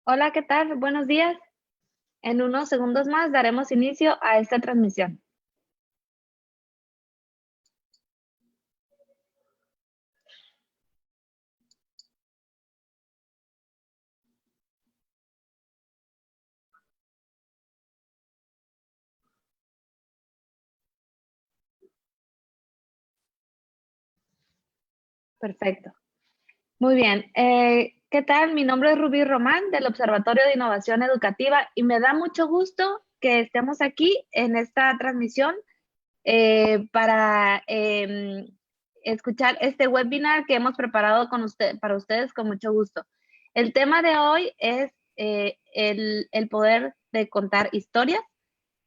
Hola, ¿qué tal? Buenos días. En unos segundos más daremos inicio a esta transmisión. Perfecto. Muy bien. ¿Qué tal? Mi nombre es Rubí Román del Observatorio de Innovación Educativa y me da mucho gusto que estemos aquí en esta transmisión para escuchar este webinar que hemos preparado para ustedes con mucho gusto. El tema de hoy es el poder de contar historias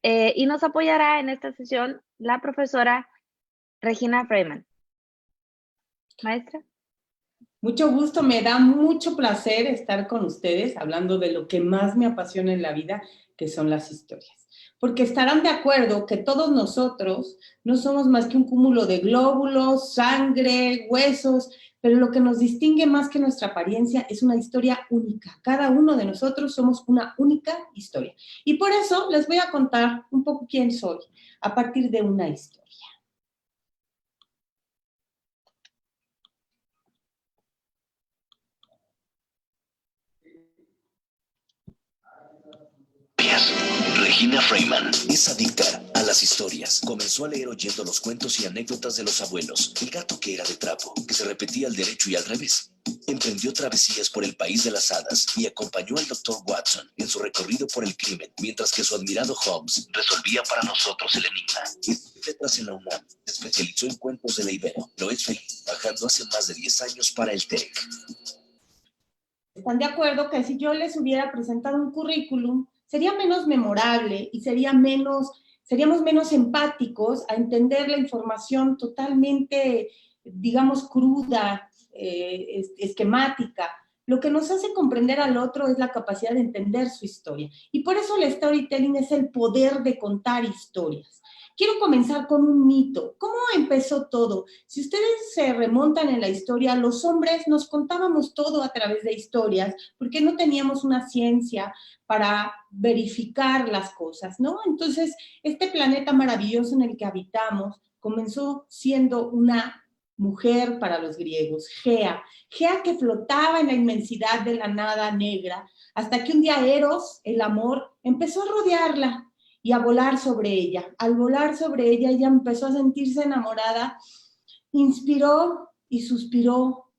y nos apoyará en esta sesión la profesora Regina Freeman. Maestra. Mucho gusto, me da mucho placer estar con ustedes hablando de lo que más me apasiona en la vida, que son las historias. Porque estarán de acuerdo que todos nosotros no somos más que un cúmulo de glóbulos, sangre, huesos, pero lo que nos distingue más que nuestra apariencia es una historia única. Cada uno de nosotros somos una única historia. Y por eso les voy a contar un poco quién soy a partir de una historia. Regina Freeman es adicta a las historias. Comenzó a leer oyendo los cuentos y anécdotas de los abuelos. El gato que era de trapo, que se repetía al derecho y al revés. Emprendió travesías por el país de las hadas y acompañó al Dr. Watson en su recorrido por el crimen, mientras que su admirado Holmes resolvía para nosotros el enigma. Estudió letras en la UNAM, se especializó en cuentos de la Ibero. Lo es feliz, trabajando hace más de 10 años para el TEC. ¿Están de acuerdo que si yo les hubiera presentado un currículum, sería menos memorable y seríamos menos empáticos a entender la información totalmente, digamos, cruda, esquemática? Lo que nos hace comprender al otro es la capacidad de entender su historia. Y por eso el storytelling es el poder de contar historias. Quiero comenzar con un mito. ¿Cómo empezó todo? Si ustedes se remontan en la historia, los hombres nos contábamos todo a través de historias, porque no teníamos una ciencia para verificar las cosas, ¿no? Entonces, este planeta maravilloso en el que habitamos comenzó siendo una mujer para los griegos, Gea que flotaba en la inmensidad de la nada negra, hasta que un día Eros, el amor, empezó a rodearla y a volar sobre ella. Al volar sobre ella, ella empezó a sentirse enamorada, inspiró y suspiró.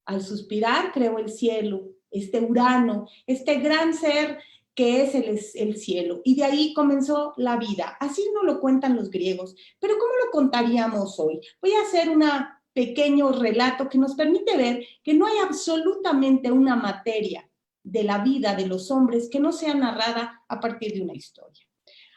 Al suspirar, creó el cielo, este Urano, este gran ser que es el cielo. Y de ahí comenzó la vida. Así nos lo cuentan los griegos. Pero ¿cómo lo contaríamos hoy? Voy a hacer un pequeño relato que nos permite ver que no hay absolutamente una materia de la vida de los hombres que no sea narrada a partir de una historia.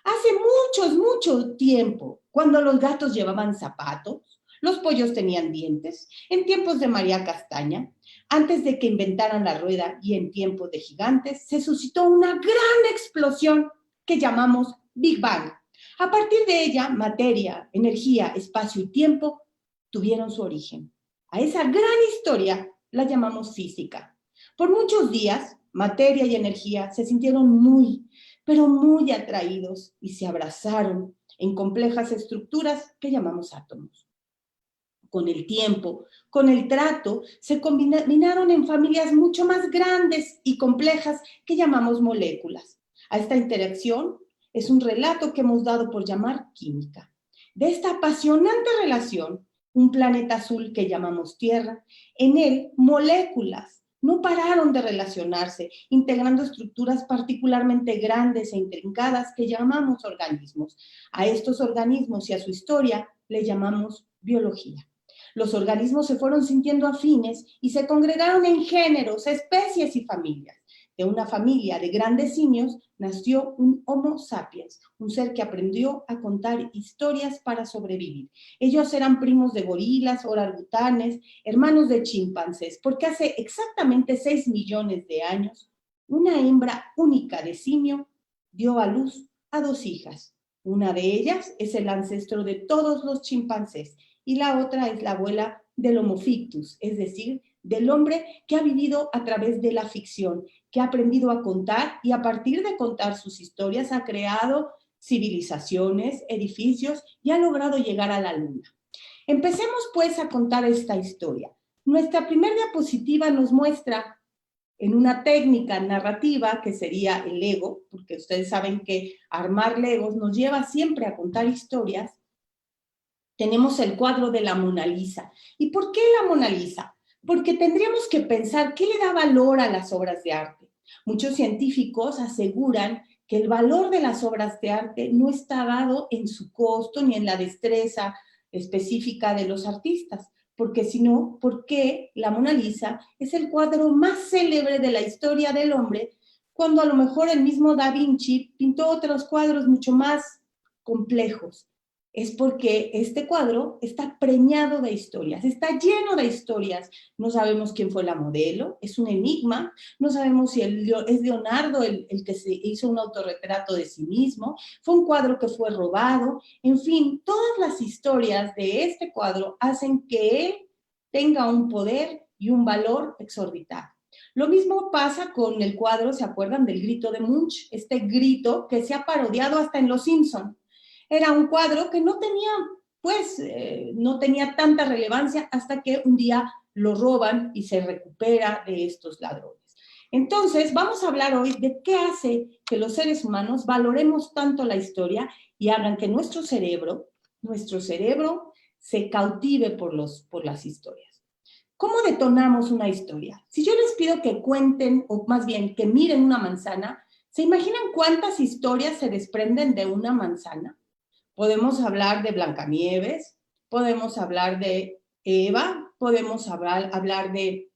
Hace mucho tiempo, cuando los gatos llevaban zapatos, los pollos tenían dientes, en tiempos de María Castaña, antes de que inventaran la rueda y en tiempos de gigantes, se suscitó una gran explosión que llamamos Big Bang. A partir de ella, materia, energía, espacio y tiempo tuvieron su origen. A esa gran historia la llamamos física. Por muchos días, materia y energía se sintieron pero muy atraídos y se abrazaron en complejas estructuras que llamamos átomos. Con el tiempo, con el trato, se combinaron en familias mucho más grandes y complejas que llamamos moléculas. A esta interacción es un relato que hemos dado por llamar química. De esta apasionante relación, un planeta azul que llamamos Tierra, en él moléculas no pararon de relacionarse, integrando estructuras particularmente grandes e intrincadas que llamamos organismos. A estos organismos y a su historia le llamamos biología. Los organismos se fueron sintiendo afines y se congregaron en géneros, especies y familias. De una familia de grandes simios nació un Homo sapiens, un ser que aprendió a contar historias para sobrevivir. Ellos eran primos de gorilas, orangutanes, hermanos de chimpancés, porque hace exactamente 6 millones de años, una hembra única de simio dio a luz a 2 hijas. Una de ellas es el ancestro de todos los chimpancés y la otra es la abuela del Homo fictus, es decir, del hombre que ha vivido a través de la ficción, que ha aprendido a contar y a partir de contar sus historias ha creado civilizaciones, edificios y ha logrado llegar a la luna. Empecemos pues a contar esta historia. Nuestra primera diapositiva nos muestra en una técnica narrativa que sería el Lego, porque ustedes saben que armar Legos nos lleva siempre a contar historias. Tenemos el cuadro de la Mona Lisa. ¿Y por qué la Mona Lisa? Porque tendríamos que pensar qué le da valor a las obras de arte. Muchos científicos aseguran que el valor de las obras de arte no está dado en su costo ni en la destreza específica de los artistas, porque si no, ¿por qué la Mona Lisa es el cuadro más célebre de la historia del hombre, cuando a lo mejor el mismo Da Vinci pintó otros cuadros mucho más complejos? Es porque este cuadro está preñado de historias, está lleno de historias. No sabemos quién fue la modelo, es un enigma, no sabemos si es Leonardo el que se hizo un autorretrato de sí mismo, fue un cuadro que fue robado, en fin, todas las historias de este cuadro hacen que él tenga un poder y un valor exorbitante. Lo mismo pasa con el cuadro, ¿se acuerdan del grito de Munch? Este grito que se ha parodiado hasta en Los Simpson. Era un cuadro que no tenía, pues, no tenía tanta relevancia hasta que un día lo roban y se recupera de estos ladrones. Entonces, vamos a hablar hoy de qué hace que los seres humanos valoremos tanto la historia y hagan que nuestro cerebro se cautive por las historias. ¿Cómo detonamos una historia? Si yo les pido que cuenten, o más bien que miren una manzana, ¿se imaginan cuántas historias se desprenden de una manzana? Podemos hablar de Blancanieves, podemos hablar de Eva, podemos hablar de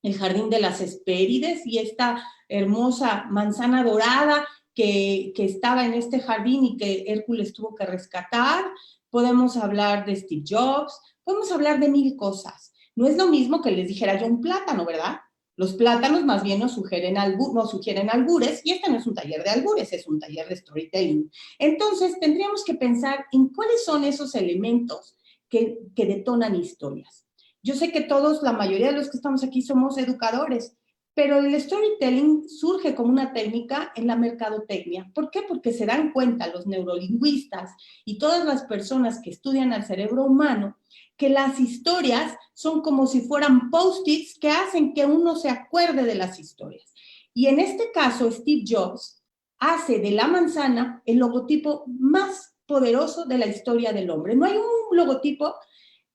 el jardín de las Hespérides y esta hermosa manzana dorada que estaba en este jardín y que Hércules tuvo que rescatar. Podemos hablar de Steve Jobs, podemos hablar de mil cosas. No es lo mismo que les dijera yo un plátano, ¿verdad? Los plátanos más bien nos sugieren albures, y este no es un taller de albures, es un taller de storytelling. Entonces, tendríamos que pensar en cuáles son esos elementos que detonan historias. Yo sé que todos, la mayoría de los que estamos aquí somos educadores, pero el storytelling surge como una técnica en la mercadotecnia. ¿Por qué? Porque se dan cuenta los neurolingüistas y todas las personas que estudian al cerebro humano que las historias son como si fueran post-its que hacen que uno se acuerde de las historias. Y en este caso, Steve Jobs hace de la manzana el logotipo más poderoso de la historia del hombre. No hay un logotipo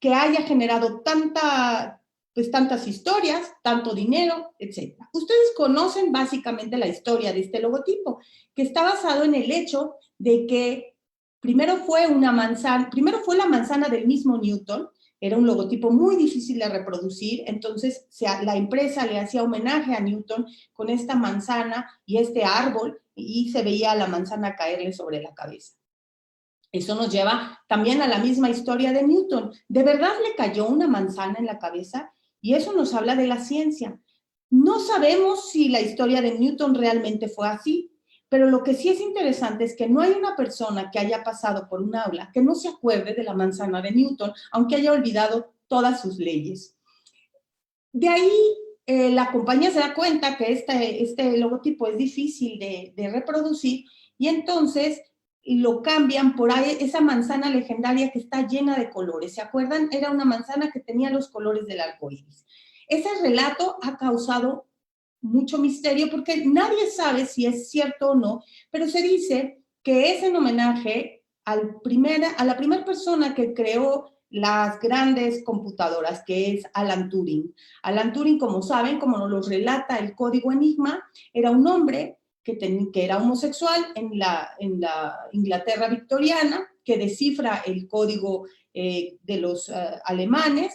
que haya generado tantas historias, tanto dinero, etc. Ustedes conocen básicamente la historia de este logotipo, que está basado en el hecho de que primero fue la manzana del mismo Newton. Era un logotipo muy difícil de reproducir, entonces la empresa le hacía homenaje a Newton con esta manzana y este árbol, y se veía la manzana caerle sobre la cabeza. Eso nos lleva también a la misma historia de Newton. ¿De verdad le cayó una manzana en la cabeza? Y eso nos habla de la ciencia. No sabemos si la historia de Newton realmente fue así, pero lo que sí es interesante es que no hay una persona que haya pasado por un aula que no se acuerde de la manzana de Newton, aunque haya olvidado todas sus leyes. De ahí la compañía se da cuenta que este logotipo es difícil de reproducir y entonces lo cambian por ahí, esa manzana legendaria que está llena de colores. ¿Se acuerdan? Era una manzana que tenía los colores del arco iris. Ese relato ha causado mucho misterio porque nadie sabe si es cierto o no, pero se dice que es en homenaje a la primera persona que creó las grandes computadoras, que es Alan Turing. Alan Turing, como saben, como nos lo relata el código Enigma, era un hombre que era homosexual en la Inglaterra victoriana, que descifra el código de los alemanes,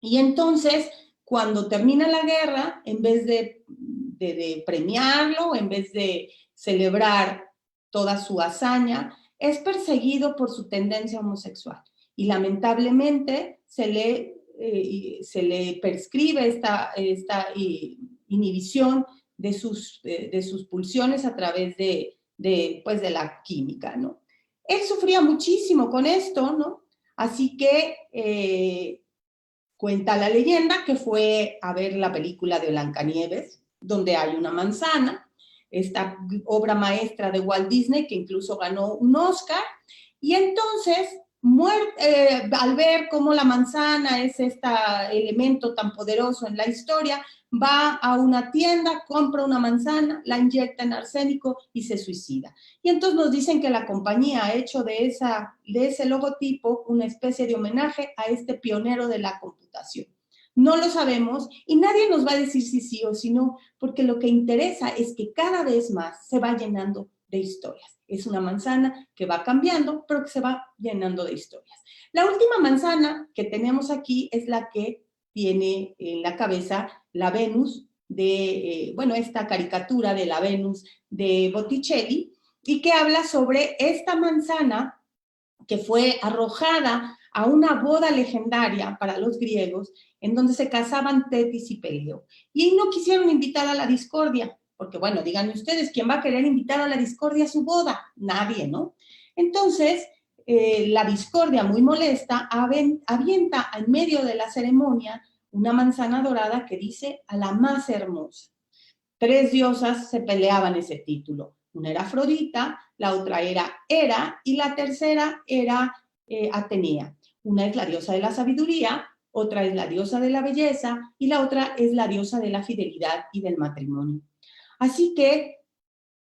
y entonces, cuando termina la guerra, en vez de premiarlo, en vez de celebrar toda su hazaña, es perseguido por su tendencia homosexual. Y lamentablemente se le prescribe esta inhibición de sus pulsiones a través de la química, ¿no? Él sufría muchísimo con esto, ¿no? Así que Cuenta la leyenda que fue a ver la película de Blancanieves, donde hay una manzana, esta obra maestra de Walt Disney, que incluso ganó un Oscar, y entonces, al ver cómo la manzana es este elemento tan poderoso en la historia, va a una tienda, compra una manzana, la inyecta en arsénico y se suicida. Y entonces nos dicen que la compañía ha hecho de ese logotipo una especie de homenaje a este pionero de la computación. No lo sabemos y nadie nos va a decir si sí o si no, porque lo que interesa es que cada vez más se va llenando de historias. Es una manzana que va cambiando, pero que se va llenando de historias. La última manzana que tenemos aquí es la que tiene en la cabeza la Venus de, esta caricatura de la Venus de Botticelli, y que habla sobre esta manzana que fue arrojada a una boda legendaria para los griegos, en donde se casaban Tetis y Peleo. Y no quisieron invitar a la discordia, porque bueno, díganme ustedes, ¿quién va a querer invitar a la discordia a su boda? Nadie, ¿no? Entonces, la discordia, muy molesta, avienta en medio de la ceremonia una manzana dorada que dice a la más hermosa. 3 diosas se peleaban ese título. Una era Afrodita, la otra era Hera y la tercera era Atenea. Una es la diosa de la sabiduría, otra es la diosa de la belleza y la otra es la diosa de la fidelidad y del matrimonio. Así que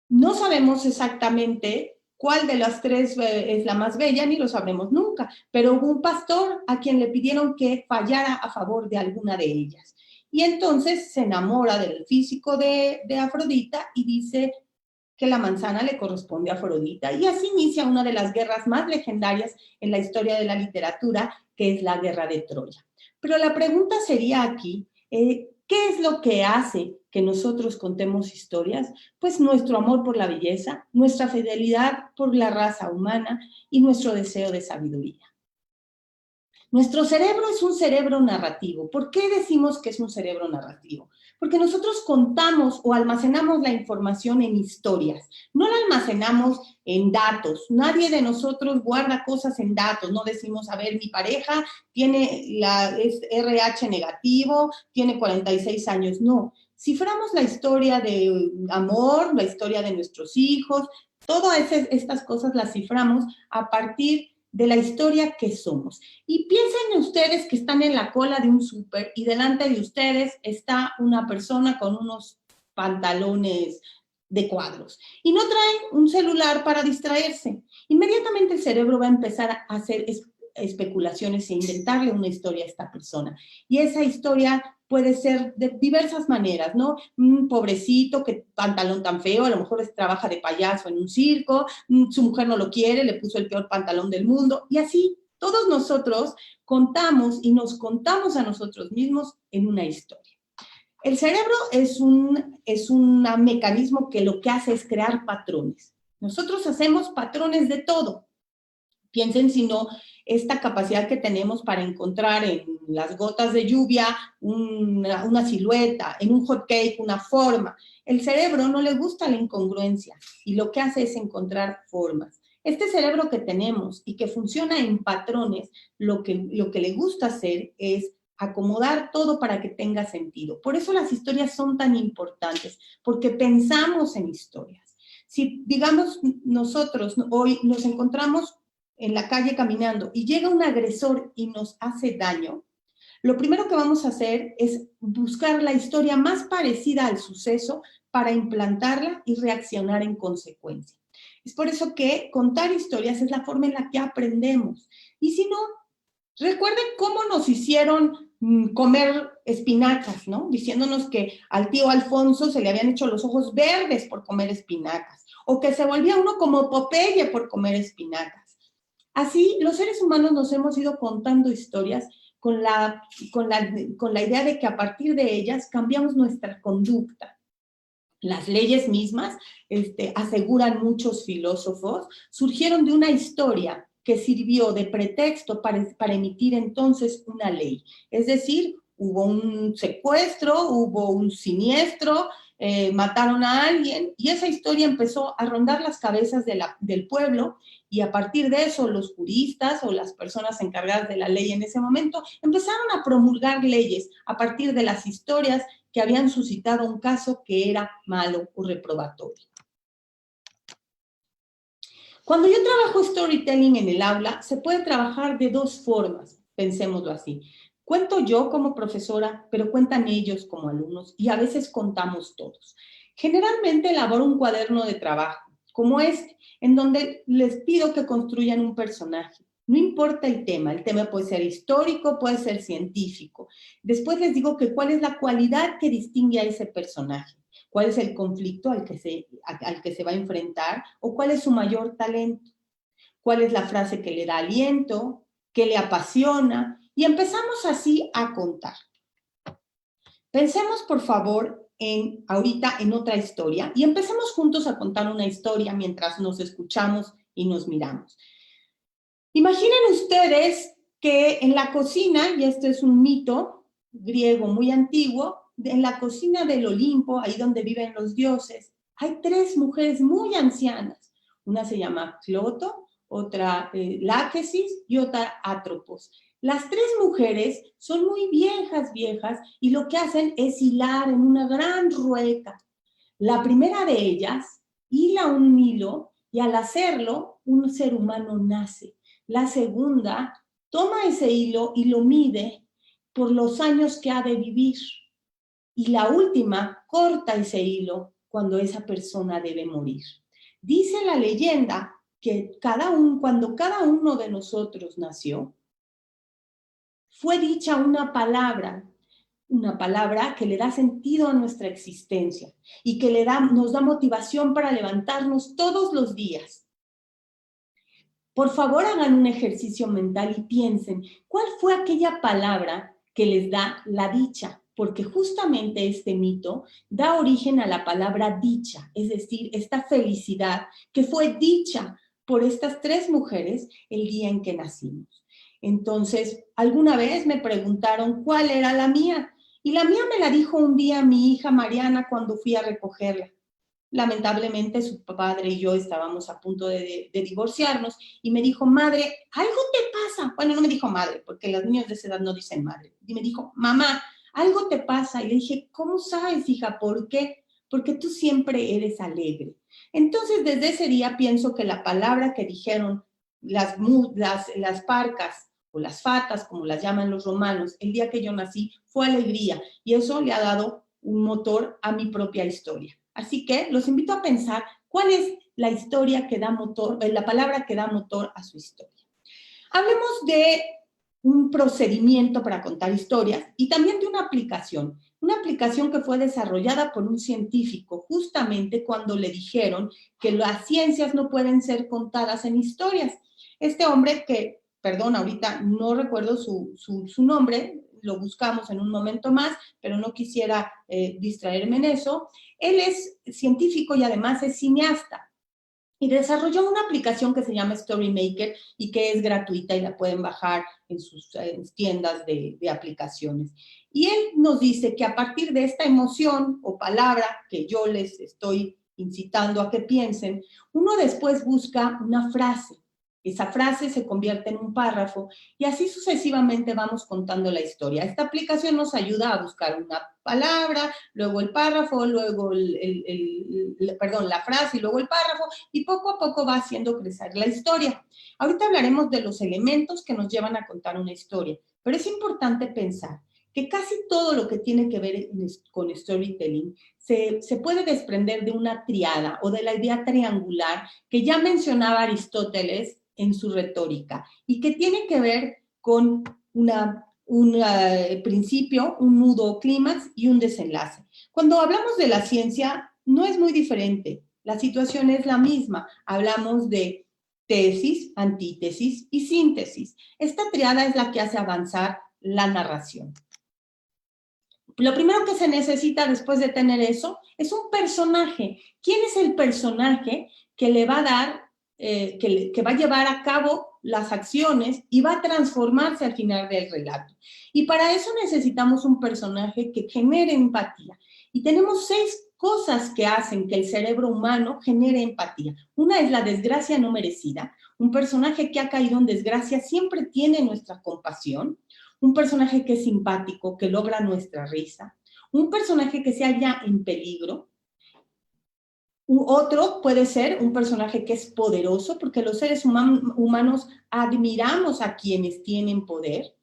no sabemos exactamente cuál de las 3 es la más bella, ni lo sabremos nunca, pero hubo un pastor a quien le pidieron que fallara a favor de alguna de ellas. Y entonces se enamora del físico de Afrodita y dice que la manzana le corresponde a Afrodita. Y así inicia una de las guerras más legendarias en la historia de la literatura, que es la Guerra de Troya. Pero la pregunta sería aquí, ¿qué es lo que hace que nosotros contemos historias? Pues nuestro amor por la belleza, nuestra fidelidad por la raza humana y nuestro deseo de sabiduría. Nuestro cerebro es un cerebro narrativo. ¿Por qué decimos que es un cerebro narrativo? Porque nosotros contamos o almacenamos la información en historias, no la almacenamos en datos. Nadie de nosotros guarda cosas en datos, no decimos, a ver, mi pareja es RH negativo, tiene 46 años, no. Ciframos la historia de amor, la historia de nuestros hijos, todas estas cosas las ciframos a partir de la historia que somos. Y piensen ustedes que están en la cola de un súper y delante de ustedes está una persona con unos pantalones de cuadros y no traen un celular para distraerse. Inmediatamente el cerebro va a empezar a hacer especulaciones e inventarle una historia a esta persona. Y esa historia puede ser de diversas maneras, ¿no? Pobrecito, qué pantalón tan feo, a lo mejor trabaja de payaso en un circo, su mujer no lo quiere, le puso el peor pantalón del mundo, y así todos nosotros contamos y nos contamos a nosotros mismos en una historia. El cerebro es un mecanismo que lo que hace es crear patrones. Nosotros hacemos patrones de todo. Piensen si no, esta capacidad que tenemos para encontrar en las gotas de lluvia una silueta, en un hot cake una forma. El cerebro no le gusta la incongruencia y lo que hace es encontrar formas. Este cerebro que tenemos y que funciona en patrones, lo que le gusta hacer es acomodar todo para que tenga sentido. Por eso las historias son tan importantes, porque pensamos en historias. Si, digamos, nosotros hoy nos encontramos en la calle caminando y llega un agresor y nos hace daño, lo primero que vamos a hacer es buscar la historia más parecida al suceso para implantarla y reaccionar en consecuencia. Es por eso que contar historias es la forma en la que aprendemos. Y si no, recuerden cómo nos hicieron comer espinacas, ¿no? Diciéndonos que al tío Alfonso se le habían hecho los ojos verdes por comer espinacas, o que se volvía uno como Popeye por comer espinacas. Así, los seres humanos nos hemos ido contando historias con la idea de que a partir de ellas cambiamos nuestra conducta. Las leyes mismas, aseguran muchos filósofos, surgieron de una historia que sirvió de pretexto para emitir entonces una ley. Es decir, hubo un secuestro, hubo un siniestro, mataron a alguien y esa historia empezó a rondar las cabezas del pueblo Y a partir de eso, los juristas o las personas encargadas de la ley en ese momento empezaron a promulgar leyes a partir de las historias que habían suscitado un caso que era malo o reprobatorio. Cuando yo trabajo storytelling en el aula, se puede trabajar de dos formas, pensémoslo así. Cuento yo como profesora, pero cuentan ellos como alumnos y a veces contamos todos. Generalmente elaboro un cuaderno de trabajo, como este, en donde les pido que construyan un personaje. No importa el tema puede ser histórico, puede ser científico. Después les digo que cuál es la cualidad que distingue a ese personaje, cuál es el conflicto al que se va a enfrentar o cuál es su mayor talento, cuál es la frase que le da aliento, qué le apasiona, y empezamos así a contar. Pensemos, por favor, ahorita en otra historia y empecemos juntos a contar una historia mientras nos escuchamos y nos miramos. Imaginen ustedes que en la cocina, y esto es un mito griego muy antiguo, en la cocina del Olimpo, ahí donde viven los dioses, hay 3 mujeres muy ancianas. Una se llama Cloto, otra Láquesis y otra Atropos. Las 3 mujeres son muy viejas, y lo que hacen es hilar en una gran rueca. La primera de ellas hila un hilo y al hacerlo, un ser humano nace. La segunda toma ese hilo y lo mide por los años que ha de vivir. Y la última corta ese hilo cuando esa persona debe morir. Dice la leyenda que cuando cada uno de nosotros nació, fue dicha una palabra que le da sentido a nuestra existencia y que nos da motivación para levantarnos todos los días. Por favor, hagan un ejercicio mental y piensen, ¿cuál fue aquella palabra que les da la dicha? Porque justamente este mito da origen a la palabra dicha, es decir, esta felicidad que fue dicha por estas 3 mujeres el día en que nacimos. Entonces, alguna vez me preguntaron cuál era la mía, y la mía me la dijo un día mi hija Mariana cuando fui a recogerla. Lamentablemente su padre y yo estábamos a punto de divorciarnos y me dijo, madre, algo te pasa. Bueno, no me dijo madre, porque los niños de esa edad no dicen madre. Y me dijo, mamá, algo te pasa. Y le dije, ¿cómo sabes, hija? ¿Por qué? Porque tú siempre eres alegre. Entonces, desde ese día pienso que la palabra que dijeron las parcas o las fatas, como las llaman los romanos, el día que yo nací, fue alegría. Y eso le ha dado un motor a mi propia historia. Así que los invito a pensar cuál es la historia que da motor, la palabra que da motor a su historia. Hablemos de un procedimiento para contar historias y también de una aplicación que fue desarrollada por un científico justamente cuando le dijeron que las ciencias no pueden ser contadas en historias. Este hombre que, perdón, ahorita no recuerdo su nombre, lo buscamos en un momento más, pero no quisiera distraerme en eso. Él es científico y además es cineasta. Y desarrolló una aplicación que se llama Storymaker y que es gratuita y la pueden bajar en sus tiendas de aplicaciones. Y él nos dice que a partir de esta emoción o palabra que yo les estoy incitando a que piensen, uno después busca una frase. Esa frase se convierte en un párrafo y así sucesivamente vamos contando la historia. Esta aplicación nos ayuda a buscar una palabra, luego el párrafo, luego la frase y luego el párrafo y poco a poco va haciendo crecer la historia. Ahorita hablaremos de los elementos que nos llevan a contar una historia, pero es importante pensar que casi todo lo que tiene que ver con storytelling se puede desprender de una triada o de la idea triangular que ya mencionaba Aristóteles en su retórica y que tiene que ver con un principio, un nudo o clímax y un desenlace. Cuando hablamos de la ciencia, no es muy diferente. La situación es la misma. Hablamos de tesis, antítesis y síntesis. Esta triada es la que hace avanzar la narración. Lo primero que se necesita después de tener eso es un personaje. ¿Quién es el personaje que le va a dar, que va a llevar a cabo las acciones y va a transformarse al final del relato? Y para eso necesitamos un personaje que genere empatía. Y tenemos 6 cosas que hacen que el cerebro humano genere empatía. Una es la desgracia no merecida, Un personaje que ha caído en desgracia siempre tiene nuestra compasión. Un personaje que es simpático, que logra nuestra risa. Un personaje que se halla en peligro. Otro puede ser un personaje que es poderoso, porque los seres humanos admiramos a quienes tienen poder.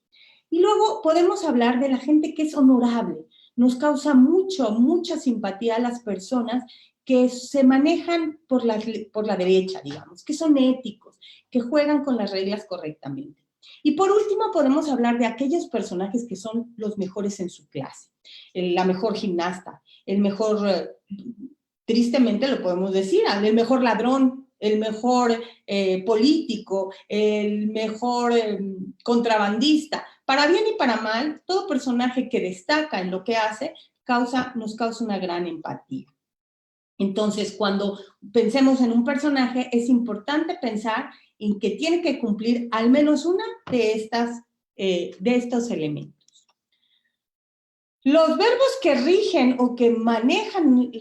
Y luego podemos hablar de la gente que es honorable. Nos causa mucha simpatía a las personas que se manejan por la derecha, digamos, que son éticos, que juegan con las reglas correctamente. Y por último podemos hablar de aquellos personajes que son los mejores en su clase. La mejor gimnasta, el mejor, tristemente lo podemos decir, el mejor ladrón, el mejor político, el mejor contrabandista. Para bien y para mal, todo personaje que destaca en lo que hace nos causa una gran empatía. Entonces, cuando pensemos en un personaje, es importante pensar en que tiene que cumplir al menos una de estos elementos. Los verbos que rigen o que manejan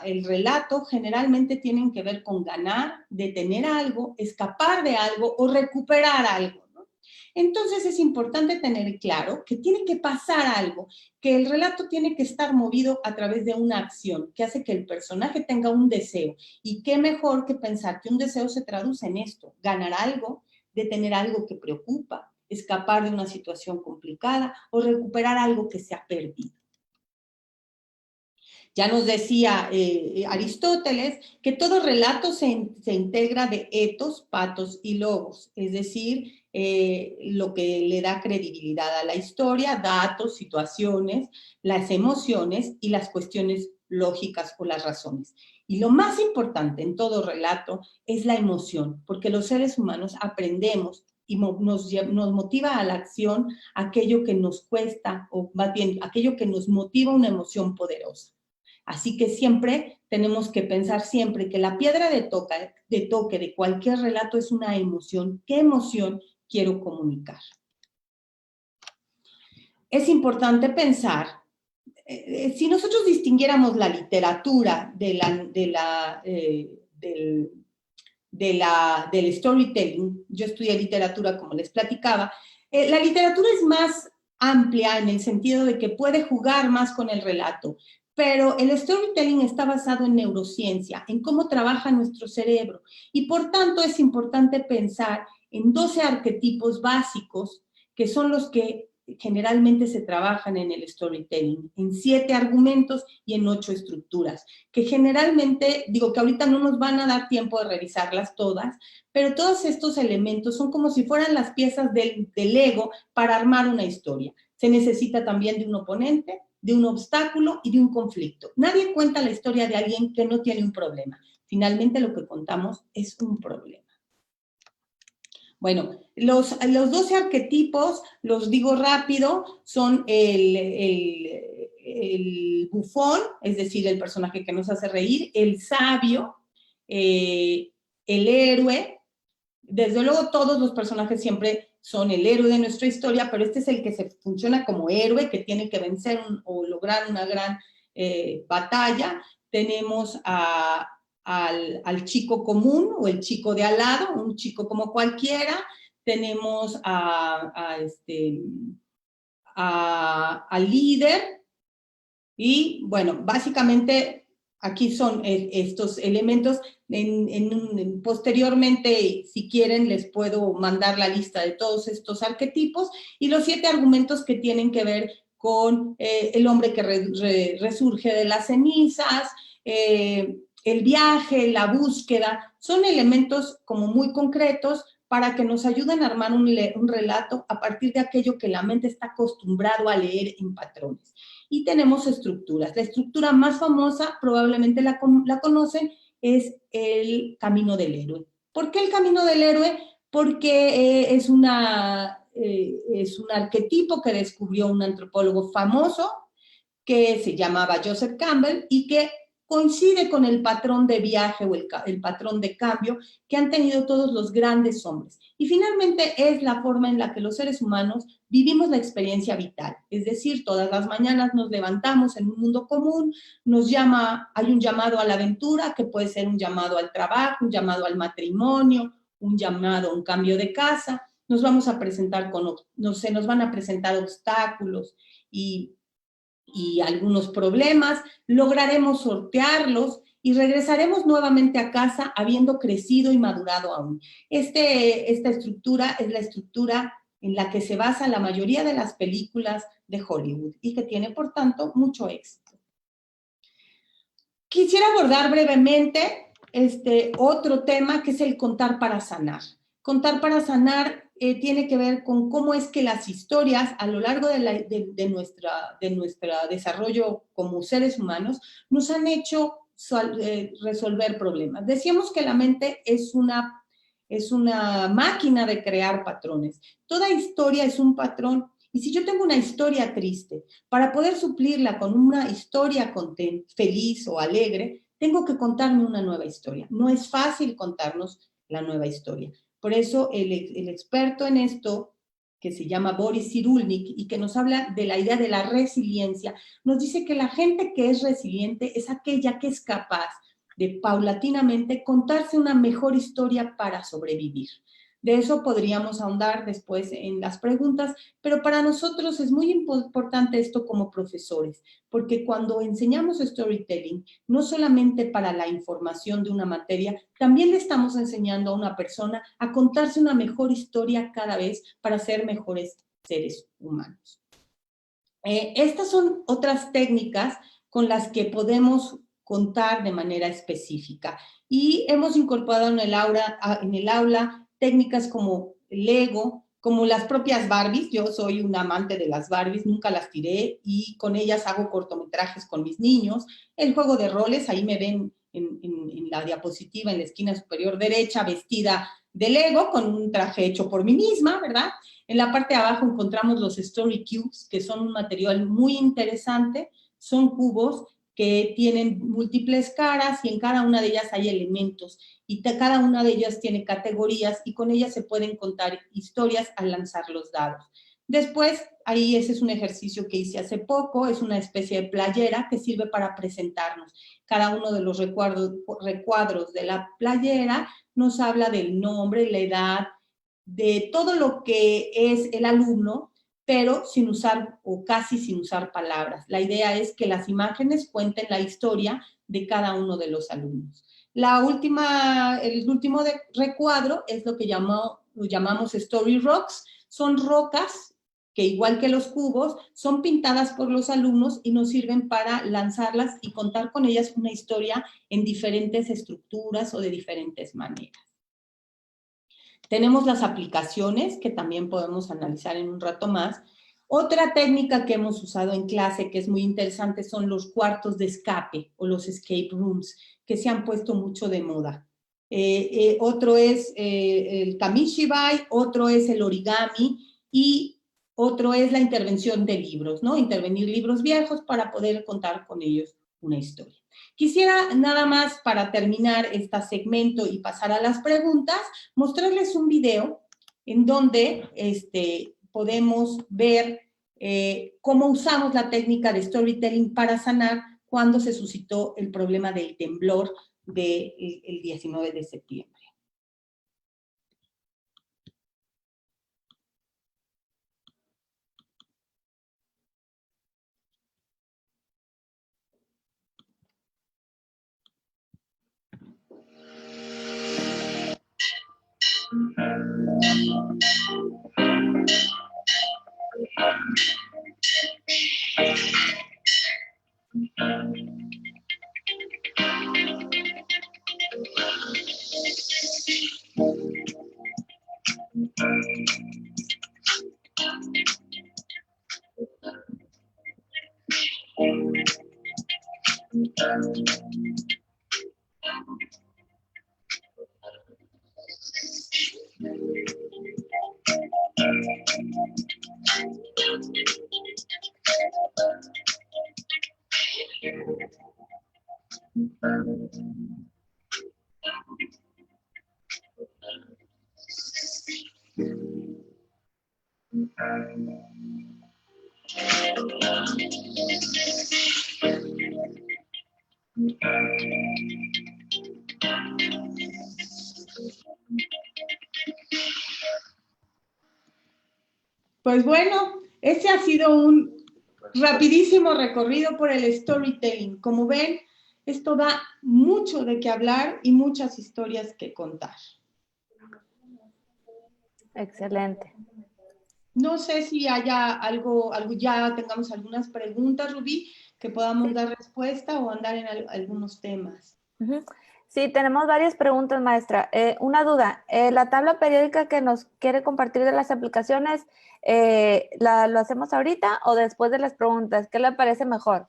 el relato generalmente tienen que ver con ganar, detener algo, escapar de algo o recuperar algo, ¿no? Entonces es importante tener claro que tiene que pasar algo, que el relato tiene que estar movido a través de una acción que hace que el personaje tenga un deseo. Y qué mejor que pensar que un deseo se traduce en esto: ganar algo, detener algo que preocupa, escapar de una situación complicada o recuperar algo que se ha perdido. Ya nos decía Aristóteles que todo relato se integra de etos, patos y logos, es decir, lo que le da credibilidad a la historia, datos, situaciones, las emociones y las cuestiones lógicas o las razones. Y lo más importante en todo relato es la emoción, porque los seres humanos aprendemos y nos motiva a la acción aquello que nos cuesta, o más bien, aquello que nos motiva una emoción poderosa. Así que siempre tenemos que pensar siempre que la piedra de toque de cualquier relato es una emoción. ¿Qué emoción quiero comunicar? Es importante pensar, si nosotros distinguiéramos la literatura del storytelling, yo estudié literatura, como les platicaba, la literatura es más amplia en el sentido de que puede jugar más con el relato, pero el storytelling está basado en neurociencia, en cómo trabaja nuestro cerebro, y por tanto es importante pensar en 12 arquetipos básicos, que son los que generalmente se trabajan en el storytelling, en 7 argumentos y en 8 estructuras, que generalmente, digo que ahorita no nos van a dar tiempo de revisarlas todas, pero todos estos elementos son como si fueran las piezas del Lego para armar una historia. Se necesita también de un oponente, de un obstáculo y de un conflicto. Nadie cuenta la historia de alguien que no tiene un problema. Finalmente lo que contamos es un problema. Bueno, los 12 arquetipos, los digo rápido, son el bufón, es decir, el personaje que nos hace reír, el sabio, el héroe. Desde luego todos los personajes siempre son el héroe de nuestra historia, pero este es el que se funciona como héroe, que tiene que vencer o lograr una gran batalla. Tenemos al chico común o el chico de al lado, un chico como cualquiera. Tenemos al líder y, bueno, básicamente aquí son estos elementos. Posteriormente, si quieren, les puedo mandar la lista de todos estos arquetipos y los 7 argumentos que tienen que ver con el hombre que resurge de las cenizas, el viaje, la búsqueda. Son elementos como muy concretos para que nos ayuden a armar un relato a partir de aquello que la mente está acostumbrado a leer en patrones. Y tenemos estructuras. La estructura más famosa, probablemente la conocen, es el camino del héroe. ¿Por qué el camino del héroe? Porque es un arquetipo que descubrió un antropólogo famoso que se llamaba Joseph Campbell y que coincide con el patrón de viaje o el patrón de cambio que han tenido todos los grandes hombres. Y finalmente es la forma en la que los seres humanos vivimos la experiencia vital. Es decir, todas las mañanas nos levantamos en un mundo común, hay un llamado a la aventura, que puede ser un llamado al trabajo, un llamado al matrimonio, un llamado a un cambio de casa, nos vamos a presentar se nos van a presentar obstáculos y algunos problemas, lograremos sortearlos y regresaremos nuevamente a casa habiendo crecido y madurado aún. Esta estructura es la estructura en la que se basa la mayoría de las películas de Hollywood y que tiene, por tanto, mucho éxito. Quisiera abordar brevemente otro tema que es el contar para sanar. Contar para sanar tiene que ver con cómo es que las historias a lo largo de nuestro desarrollo como seres humanos nos han hecho resolver problemas. Decíamos que la mente es una máquina de crear patrones. Toda historia es un patrón. Y si yo tengo una historia triste, para poder suplirla con una historia feliz o alegre, tengo que contarme una nueva historia. No es fácil contarnos la nueva historia. Por eso el experto en esto, que se llama Boris Cyrulnik y que nos habla de la idea de la resiliencia, nos dice que la gente que es resiliente es aquella que es capaz de paulatinamente contarse una mejor historia para sobrevivir. De eso podríamos ahondar después en las preguntas, pero para nosotros es muy importante esto como profesores, porque cuando enseñamos storytelling, no solamente para la información de una materia, también le estamos enseñando a una persona a contarse una mejor historia cada vez para ser mejores seres humanos. Estas son otras técnicas con las que podemos contar de manera específica y hemos incorporado en el aula técnicas como Lego, como las propias Barbies. Yo soy un amante de las Barbies, nunca las tiré y con ellas hago cortometrajes con mis niños. El juego de roles, ahí me ven en la diapositiva en la esquina superior derecha, vestida de Lego con un traje hecho por mí misma, ¿verdad? En la parte de abajo encontramos los Story Cubes, que son un material muy interesante. Son cubos que tienen múltiples caras y en cada una de ellas hay elementos y cada una de ellas tiene categorías y con ellas se pueden contar historias al lanzar los dados. Después, ahí ese es un ejercicio que hice hace poco, es una especie de playera que sirve para presentarnos. Cada uno de los recuadros de la playera nos habla del nombre, la edad, de todo lo que es el alumno, pero sin usar o casi sin usar palabras. La idea es que las imágenes cuenten la historia de cada uno de los alumnos. El último recuadro es lo que llamamos Story Rocks. Son rocas que, igual que los cubos, son pintadas por los alumnos y nos sirven para lanzarlas y contar con ellas una historia en diferentes estructuras o de diferentes maneras. Tenemos las aplicaciones, que también podemos analizar en un rato más. Otra técnica que hemos usado en clase, que es muy interesante, son los cuartos de escape o los escape rooms, que se han puesto mucho de moda. Otro es el kamishibai, otro es el origami y otro es la intervención de libros, ¿no? Intervenir libros viejos para poder contar con ellos una historia. Quisiera nada más para terminar este segmento y pasar a las preguntas, mostrarles un video en donde podemos ver cómo usamos la técnica de storytelling para sanar cuando se suscitó el problema del temblor del 19 de septiembre. Pues bueno, ese ha sido un rapidísimo recorrido por el storytelling. Como ven, esto da mucho de qué hablar y muchas historias que contar. Excelente. No sé si haya algo ya tengamos algunas preguntas, Rubí, que podamos dar respuesta o andar en algunos temas. Sí, tenemos varias preguntas, maestra. Una duda, la tabla periódica que nos quiere compartir de las aplicaciones, ¿lo hacemos ahorita o después de las preguntas? ¿Qué le parece mejor?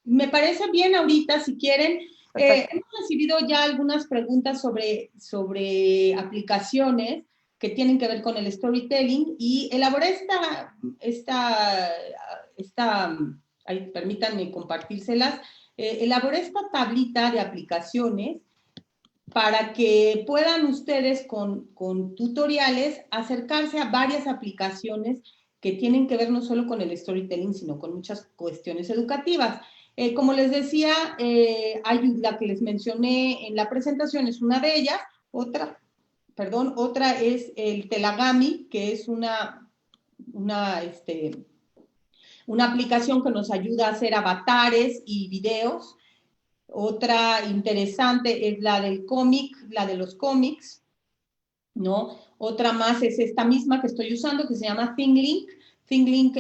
Me parece bien ahorita, si quieren. Perfecto. Hemos recibido ya algunas preguntas sobre aplicaciones que tienen que ver con el storytelling y elaboré ahí, permítanme compartírselas, elaboré esta tablita de aplicaciones para que puedan ustedes con tutoriales acercarse a varias aplicaciones que tienen que ver no solo con el storytelling, sino con muchas cuestiones educativas. Como les decía, hay la que les mencioné en la presentación, es una de ellas. Otra es el Telagami, que es una aplicación que nos ayuda a hacer avatares y videos. Otra interesante es la del cómic, la de los cómics, ¿no? Otra más es esta misma que estoy usando, que se llama ThingLink. ThingLink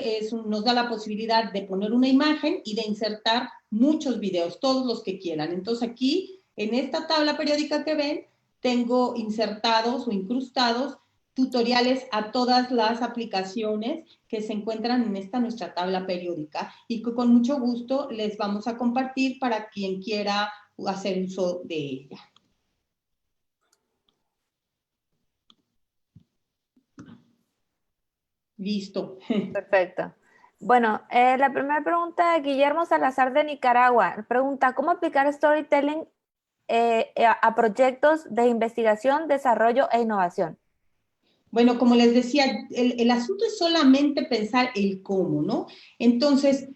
nos da la posibilidad de poner una imagen y de insertar muchos videos, todos los que quieran. Entonces aquí, en esta tabla periódica que ven, tengo insertados o incrustados tutoriales a todas las aplicaciones que se encuentran en esta nuestra tabla periódica y que con mucho gusto les vamos a compartir para quien quiera hacer uso de ella. Listo. Perfecto. Bueno, la primera pregunta, Guillermo Salazar de Nicaragua, pregunta, ¿cómo aplicar storytelling a proyectos de investigación, desarrollo e innovación? Bueno, como les decía, el asunto es solamente pensar el cómo, ¿no? Entonces,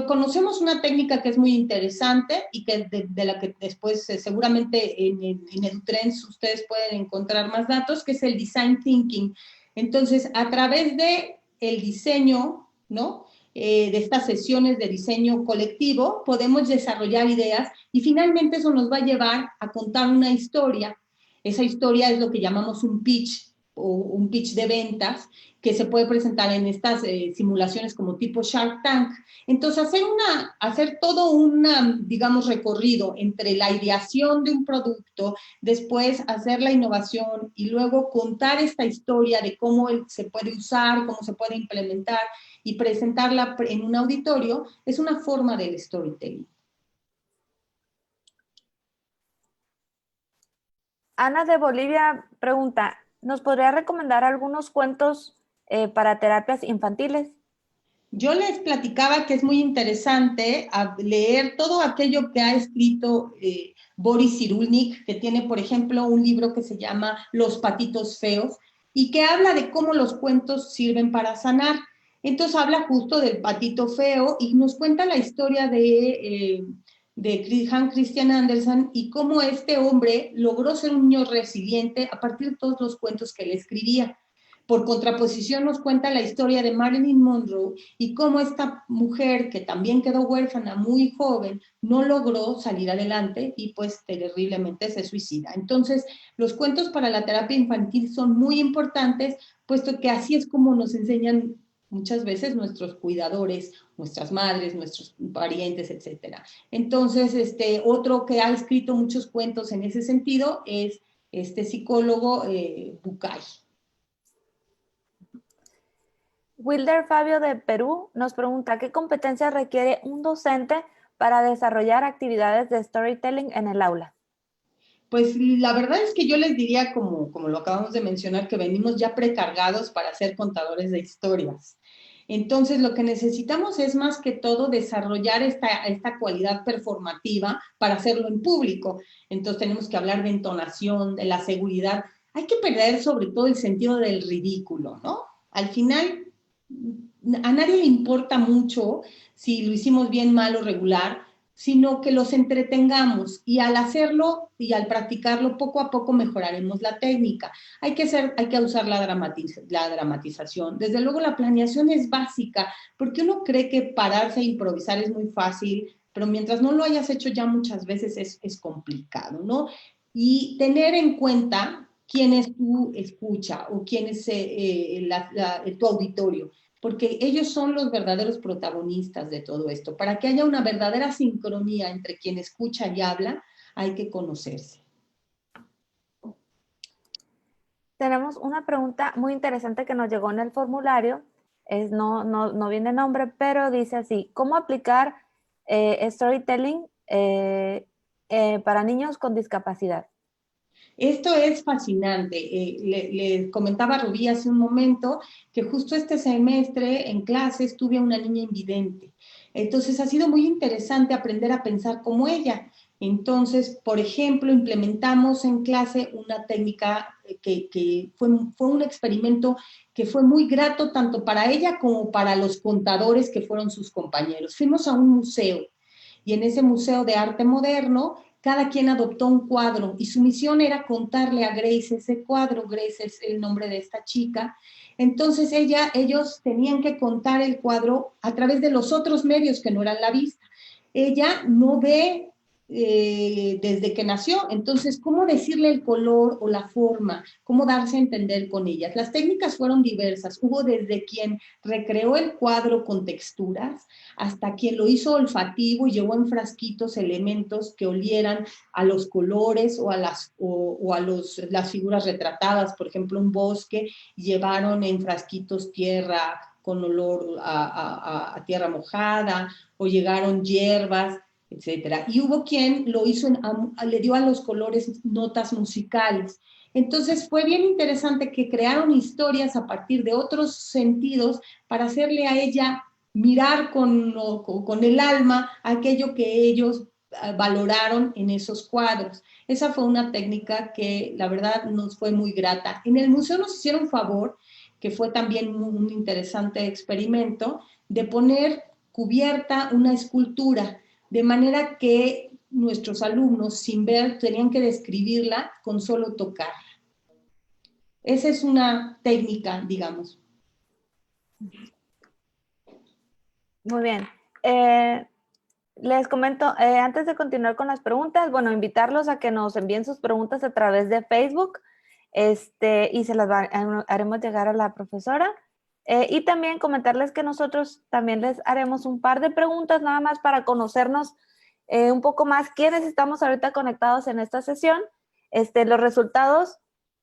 conocemos una técnica que es muy interesante y que de la que después seguramente en EduTrends ustedes pueden encontrar más datos, que es el design thinking. Entonces, a través de el diseño, ¿no? De estas sesiones de diseño colectivo, podemos desarrollar ideas y finalmente eso nos va a llevar a contar una historia. Esa historia es lo que llamamos un pitch o un pitch de ventas que se puede presentar en estas simulaciones como tipo Shark Tank. Entonces, hacer todo un, digamos, recorrido entre la ideación de un producto, después hacer la innovación y luego contar esta historia de cómo se puede usar, cómo se puede implementar y presentarla en un auditorio, es una forma del storytelling. Ana de Bolivia pregunta, ¿nos podría recomendar algunos cuentos para terapias infantiles? Yo les platicaba que es muy interesante leer todo aquello que ha escrito Boris Cyrulnik, que tiene, por ejemplo, un libro que se llama Los patitos feos, y que habla de cómo los cuentos sirven para sanar. Entonces habla justo del patito feo y nos cuenta la historia de Hans Christian Andersen y cómo este hombre logró ser un niño resiliente a partir de todos los cuentos que él escribía. Por contraposición nos cuenta la historia de Marilyn Monroe y cómo esta mujer, que también quedó huérfana muy joven, no logró salir adelante y pues terriblemente se suicida. Entonces, los cuentos para la terapia infantil son muy importantes, puesto que así es como nos enseñan muchas veces nuestros cuidadores, nuestras madres, nuestros parientes, etcétera. Entonces, otro que ha escrito muchos cuentos en ese sentido es este psicólogo Bucay. Wilder Fabio de Perú nos pregunta, ¿qué competencias requiere un docente para desarrollar actividades de storytelling en el aula? Pues la verdad es que yo les diría, como lo acabamos de mencionar, que venimos ya precargados para ser contadores de historias. Entonces, lo que necesitamos es más que todo desarrollar esta cualidad performativa para hacerlo en público. Entonces, tenemos que hablar de entonación, de la seguridad. Hay que perder sobre todo el sentido del ridículo, ¿no? Al final, a nadie le importa mucho si lo hicimos bien, mal o regular. sino que los entretengamos, y al hacerlo y al practicarlo poco a poco mejoraremos la técnica. Hay que usar la dramatización. Desde luego la planeación es básica, porque uno cree que pararse a improvisar es muy fácil, pero mientras no lo hayas hecho ya muchas veces es complicado, ¿no? Y tener en cuenta quién es tu escucha o quién es tu auditorio, porque ellos son los verdaderos protagonistas de todo esto. Para que haya una verdadera sincronía entre quien escucha y habla, hay que conocerse. Tenemos una pregunta muy interesante que nos llegó en el formulario. No viene nombre, pero dice así: ¿cómo aplicar storytelling para niños con discapacidad? Esto es fascinante. Le comentaba a Rubí hace un momento que justo este semestre en clases tuve a una niña invidente. Entonces ha sido muy interesante aprender a pensar como ella. Entonces, por ejemplo, implementamos en clase una técnica que fue un experimento que fue muy grato tanto para ella como para los contadores que fueron sus compañeros. Fuimos a un museo, y en ese museo de arte moderno cada quien adoptó un cuadro y su misión era contarle a Grace ese cuadro. Grace es el nombre de esta chica. Entonces ellos tenían que contar el cuadro a través de los otros medios que no eran la vista. Ella no ve desde que nació, entonces, ¿cómo decirle el color o la forma? ¿Cómo darse a entender con ellas? Las técnicas fueron diversas. Hubo desde quien recreó el cuadro con texturas, hasta quien lo hizo olfativo y llevó en frasquitos elementos que olieran a los colores o a las figuras retratadas. Por ejemplo, un bosque, llevaron en frasquitos tierra con olor a tierra mojada, o llegaron hierbas, etcétera. Y hubo quien lo hizo, le dio a los colores notas musicales. Entonces fue bien interesante que crearon historias a partir de otros sentidos para hacerle a ella mirar con el alma aquello que ellos valoraron en esos cuadros. Esa fue una técnica que la verdad nos fue muy grata. En el museo nos hicieron favor, que fue también un interesante experimento, de poner cubierta una escultura, de manera que nuestros alumnos, sin ver, tenían que describirla con solo tocarla. Esa es una técnica, digamos. Muy bien. Les comento, antes de continuar con las preguntas, bueno, invitarlos a que nos envíen sus preguntas a través de Facebook, y se las haremos llegar a la profesora. Y también comentarles que nosotros también les haremos un par de preguntas nada más para conocernos un poco más quiénes estamos ahorita conectados en esta sesión. Los resultados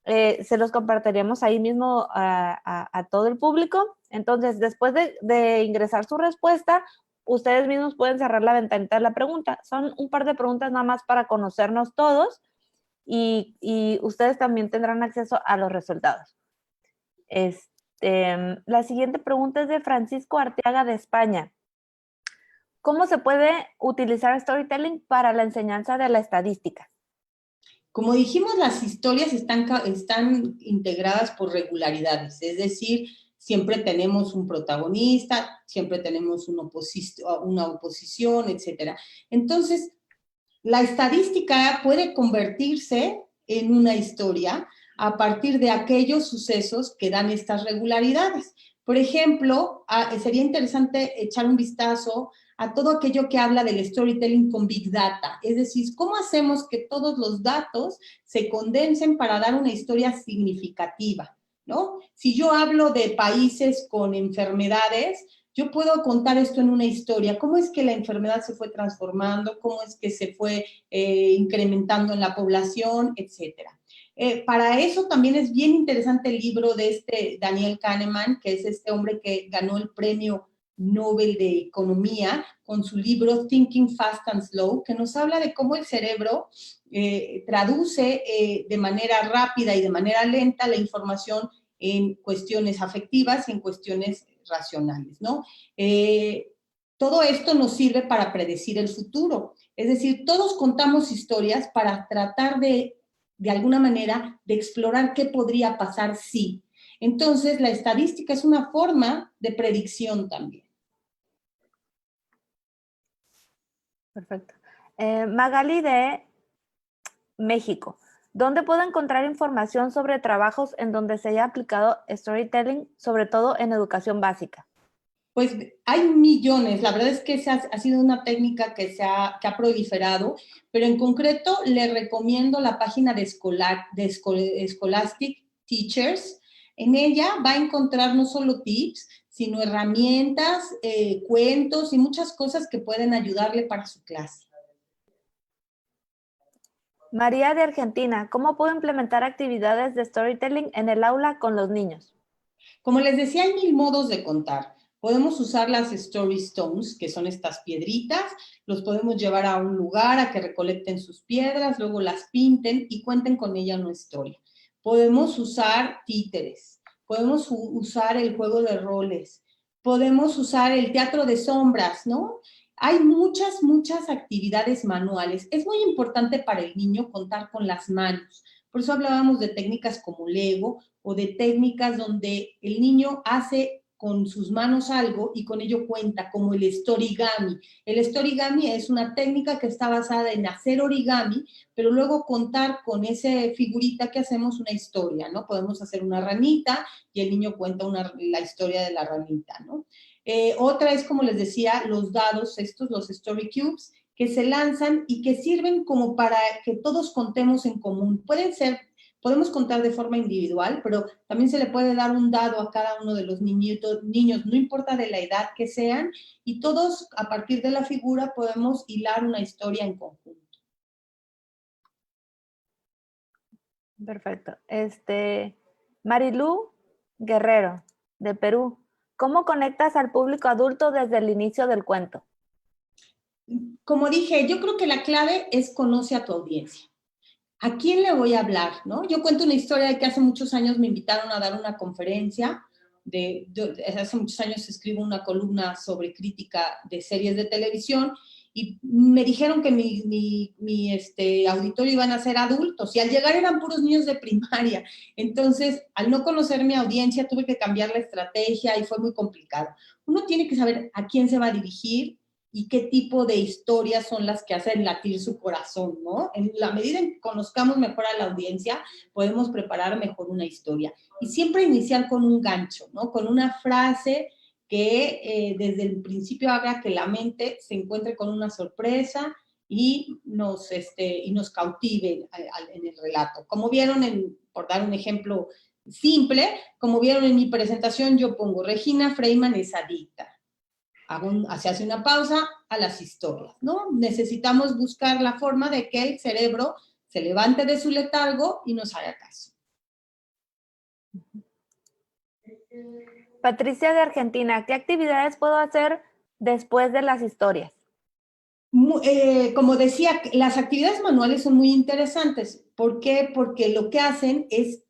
se los compartiremos ahí mismo a todo el público. Entonces, después de ingresar su respuesta, ustedes mismos pueden cerrar la ventanita de la pregunta. Son un par de preguntas nada más para conocernos todos, y ustedes también tendrán acceso a los resultados. La siguiente pregunta es de Francisco Arteaga, de España. ¿Cómo se puede utilizar storytelling para la enseñanza de la estadística? Como dijimos, las historias están integradas por regularidades, es decir, siempre tenemos un protagonista, siempre tenemos una oposición, etc. Entonces, la estadística puede convertirse en una historia a partir de aquellos sucesos que dan estas regularidades. Por ejemplo, sería interesante echar un vistazo a todo aquello que habla del storytelling con Big Data, es decir, cómo hacemos que todos los datos se condensen para dar una historia significativa, ¿no? Si yo hablo de países con enfermedades, yo puedo contar esto en una historia, cómo es que la enfermedad se fue transformando, cómo es que se fue incrementando en la población, etcétera. Para eso también es bien interesante el libro de Daniel Kahneman, que es este hombre que ganó el premio Nobel de Economía, con su libro Thinking Fast and Slow, que nos habla de cómo el cerebro traduce de manera rápida y de manera lenta la información en cuestiones afectivas y en cuestiones racionales, ¿no? Todo esto nos sirve para predecir el futuro. Es decir, todos contamos historias para tratar de alguna manera, de explorar qué podría pasar si. Entonces, la estadística es una forma de predicción también. Perfecto. Magali de México. ¿Dónde puedo encontrar información sobre trabajos en donde se haya aplicado storytelling, sobre todo en educación básica? Pues hay millones, la verdad es que esa ha sido una técnica que ha proliferado, pero en concreto le recomiendo la página de Scholastic Teachers. En ella va a encontrar no solo tips, sino herramientas, cuentos y muchas cosas que pueden ayudarle para su clase. María de Argentina, ¿cómo puedo implementar actividades de storytelling en el aula con los niños? Como les decía, hay 1000 modos de contar. Podemos usar las Story Stones, que son estas piedritas, los podemos llevar a un lugar a que recolecten sus piedras, luego las pinten y cuenten con ella una historia. Podemos usar títeres, podemos usar el juego de roles, podemos usar el teatro de sombras, ¿no? Hay muchas actividades manuales. Es muy importante para el niño contar con las manos. Por eso hablábamos de técnicas como Lego o de técnicas donde el niño hace con sus manos algo y con ello cuenta, como el storigami. El storigami es una técnica que está basada en hacer origami, pero luego contar con esa figurita que hacemos una historia, ¿no? Podemos hacer una ranita y el niño cuenta la historia de la ranita, ¿no? Otra es, como les decía, los dados estos, los story cubes, que se lanzan y que sirven como para que todos contemos en común. Podemos contar de forma individual, pero también se le puede dar un dado a cada uno de los niños, no importa de la edad que sean, y todos a partir de la figura podemos hilar una historia en conjunto. Perfecto. Marilú Guerrero, de Perú. ¿Cómo conectas al público adulto desde el inicio del cuento? Como dije, yo creo que la clave es conoce a tu audiencia. ¿A quién le voy a hablar? ¿No? Yo cuento una historia de que hace muchos años me invitaron a dar una conferencia. Hace muchos años escribo una columna sobre crítica de series de televisión y me dijeron que mi auditorio iban a ser adultos y al llegar eran puros niños de primaria. Entonces, al no conocer mi audiencia, tuve que cambiar la estrategia y fue muy complicado. Uno tiene que saber a quién se va a dirigir y qué tipo de historias son las que hacen latir su corazón, ¿no? En la medida en que conozcamos mejor a la audiencia, podemos preparar mejor una historia. Y siempre iniciar con un gancho, ¿no? Con una frase que desde el principio haga que la mente se encuentre con una sorpresa y nos cautive en el relato. Como vieron, por dar un ejemplo simple, como vieron en mi presentación, yo pongo Regina Freeman es adicta. Se hace una pausa a las historias, ¿no? Necesitamos buscar la forma de que el cerebro se levante de su letargo y nos haga caso. Patricia de Argentina, ¿qué actividades puedo hacer después de las historias? Como decía, las actividades manuales son muy interesantes. ¿Por qué? Porque lo que hacen es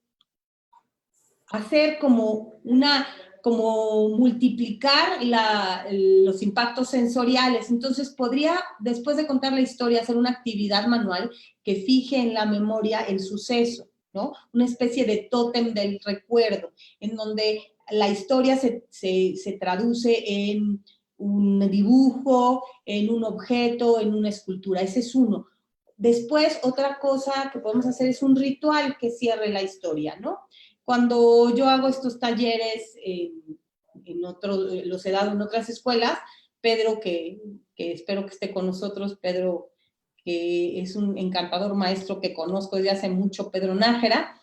hacer como multiplicar los impactos sensoriales. Entonces, podría, después de contar la historia, hacer una actividad manual que fije en la memoria el suceso, ¿no? Una especie de tótem del recuerdo, en donde la historia se traduce en un dibujo, en un objeto, en una escultura. Ese es uno. Después, otra cosa que podemos hacer es un ritual que cierre la historia, ¿no? Cuando yo hago estos talleres, los he dado en otras escuelas, Pedro, que espero que esté con nosotros, Pedro, que es un encantador maestro que conozco desde hace mucho, Pedro Nájera,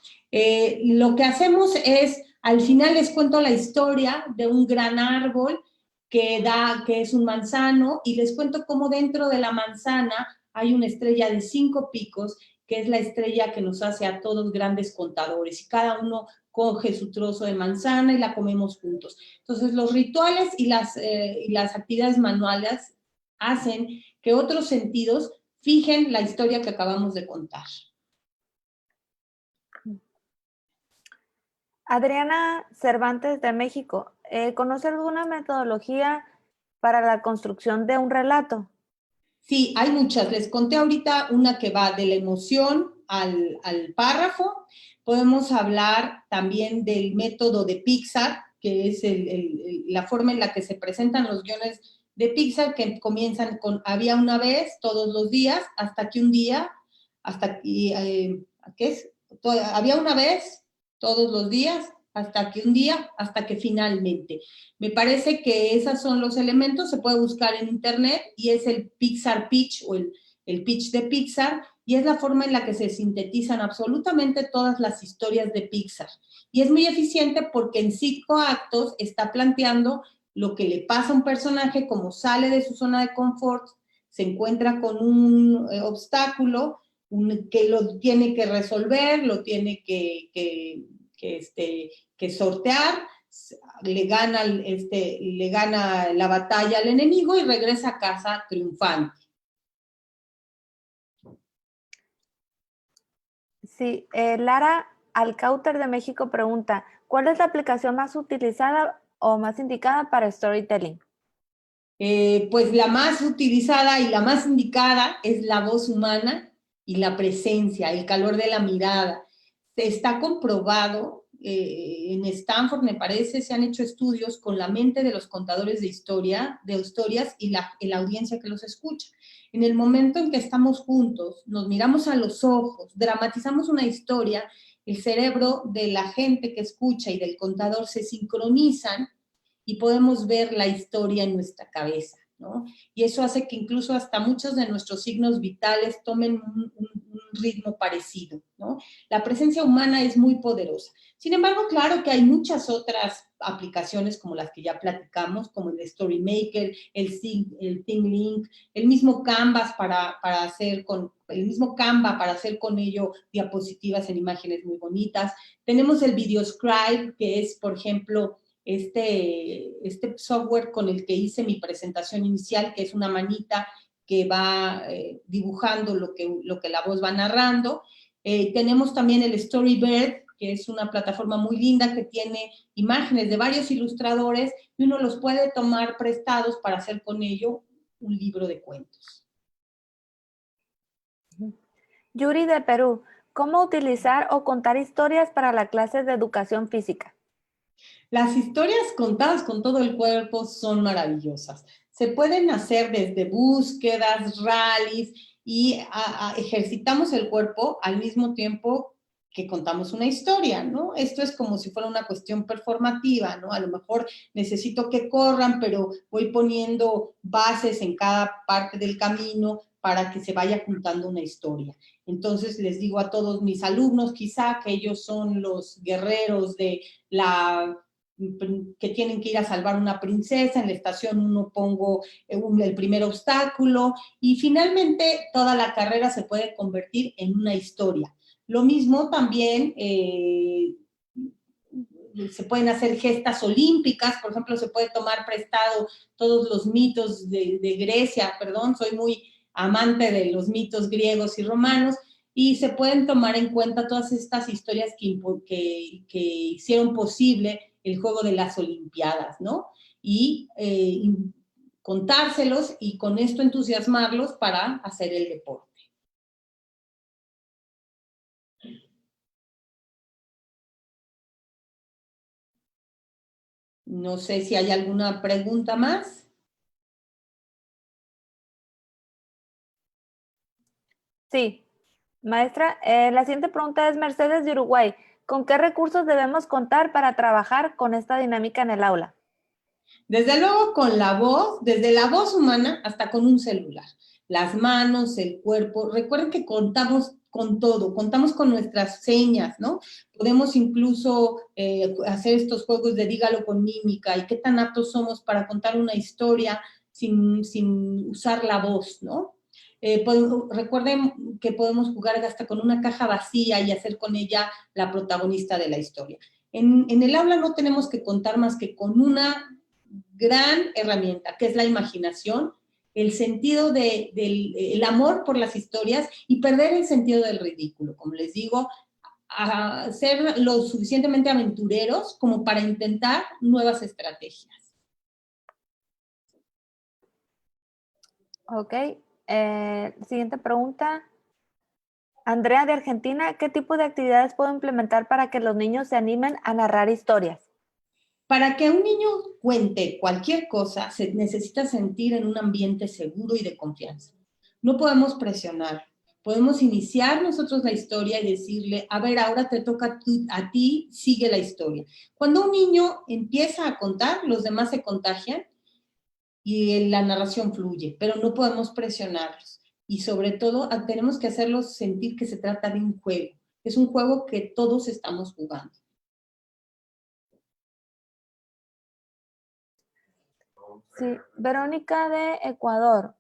lo que hacemos es, al final les cuento la historia de un gran árbol que es un manzano, y les cuento cómo dentro de la manzana hay una estrella de 5 picos, que es la estrella que nos hace a todos grandes contadores, y cada uno coge su trozo de manzana y la comemos juntos. Entonces, los rituales y las actividades manuales hacen que otros sentidos fijen la historia que acabamos de contar. Adriana Cervantes de México, ¿conoce alguna metodología para la construcción de un relato? Sí, hay muchas. Les conté ahorita una que va de la emoción al párrafo. Podemos hablar también del método de Pixar, que es la forma en la que se presentan los guiones de Pixar que comienzan con había una vez, todos los días, hasta que un día, ¿qué es? Había una vez, todos los días, hasta que un día, hasta que finalmente. Me parece que esos son los elementos, se puede buscar en internet y es el Pixar Pitch o el pitch de Pixar y es la forma en la que se sintetizan absolutamente todas las historias de Pixar. Y es muy eficiente porque en 5 actos está planteando lo que le pasa a un personaje, como sale de su zona de confort, se encuentra con un obstáculo que lo tiene que resolver, lo tiene que sortear, le gana la batalla al enemigo y regresa a casa triunfante. Sí, Lara Alcauter de México pregunta, ¿cuál es la aplicación más utilizada o más indicada para storytelling? Pues la más utilizada y la más indicada es la voz humana y la presencia, el calor de la mirada. Está comprobado, en Stanford me parece, se han hecho estudios con la mente de los contadores de historias y la audiencia que los escucha. En el momento en que estamos juntos, nos miramos a los ojos, dramatizamos una historia, el cerebro de la gente que escucha y del contador se sincronizan y podemos ver la historia en nuestra cabeza, ¿no? Y eso hace que incluso hasta muchos de nuestros signos vitales tomen un ritmo parecido, ¿no? La presencia humana es muy poderosa. Sin embargo, claro que hay muchas otras aplicaciones como las que ya platicamos, como el Storymaker, el ThemeLink, el mismo Canva para hacer con ello diapositivas en imágenes muy bonitas. Tenemos el VideoScribe, que es, por ejemplo, este software con el que hice mi presentación inicial, que es una manita que va dibujando lo que la voz va narrando. Tenemos también el Storybird, que es una plataforma muy linda que tiene imágenes de varios ilustradores y uno los puede tomar prestados para hacer con ello un libro de cuentos. Yuri de Perú, ¿cómo utilizar o contar historias para la clase de educación física? Las historias contadas con todo el cuerpo son maravillosas. Se pueden hacer desde búsquedas, rallies y ejercitamos el cuerpo al mismo tiempo que contamos una historia, ¿no? Esto es como si fuera una cuestión performativa, ¿no? A lo mejor necesito que corran, pero voy poniendo bases en cada parte del camino para que se vaya contando una historia. Entonces les digo a todos mis alumnos quizá que ellos son los guerreros de que tienen que ir a salvar una princesa, en la estación 1 pongo el primer obstáculo y finalmente toda la carrera se puede convertir en una historia. Lo mismo también se pueden hacer gestas olímpicas, por ejemplo, se puede tomar prestado todos los mitos de Grecia, soy muy amante de los mitos griegos y romanos, y se pueden tomar en cuenta todas estas historias que hicieron posible el juego de las Olimpiadas, ¿no? Y contárselos y con esto entusiasmarlos para hacer el deporte. No sé si hay alguna pregunta más. Sí, maestra, la siguiente pregunta es Mercedes de Uruguay. ¿Con qué recursos debemos contar para trabajar con esta dinámica en el aula? Desde luego con la voz, desde la voz humana hasta con un celular. Las manos, el cuerpo. Recuerden que contamos con todo, contamos con nuestras señas, ¿no? Podemos incluso hacer estos juegos de dígalo con mímica y qué tan aptos somos para contar una historia sin usar la voz, ¿no? Recuerden que podemos jugar hasta con una caja vacía y hacer con ella la protagonista de la historia. En el aula no tenemos que contar más que con una gran herramienta, que es la imaginación, el sentido del amor por las historias y perder el sentido del ridículo. Como les digo, a ser lo suficientemente aventureros como para intentar nuevas estrategias. Ok, siguiente pregunta. Andrea de Argentina, ¿qué tipo de actividades puedo implementar para que los niños se animen a narrar historias? Para que un niño cuente cualquier cosa, se necesita sentir en un ambiente seguro y de confianza. No podemos presionar. Podemos iniciar nosotros la historia y decirle, a ver, ahora te toca a ti, sigue la historia. Cuando un niño empieza a contar, los demás se contagian y la narración fluye, pero no podemos presionarlos. Y sobre todo, tenemos que hacerlos sentir que se trata de un juego. Es un juego que todos estamos jugando. Sí, Verónica de Ecuador.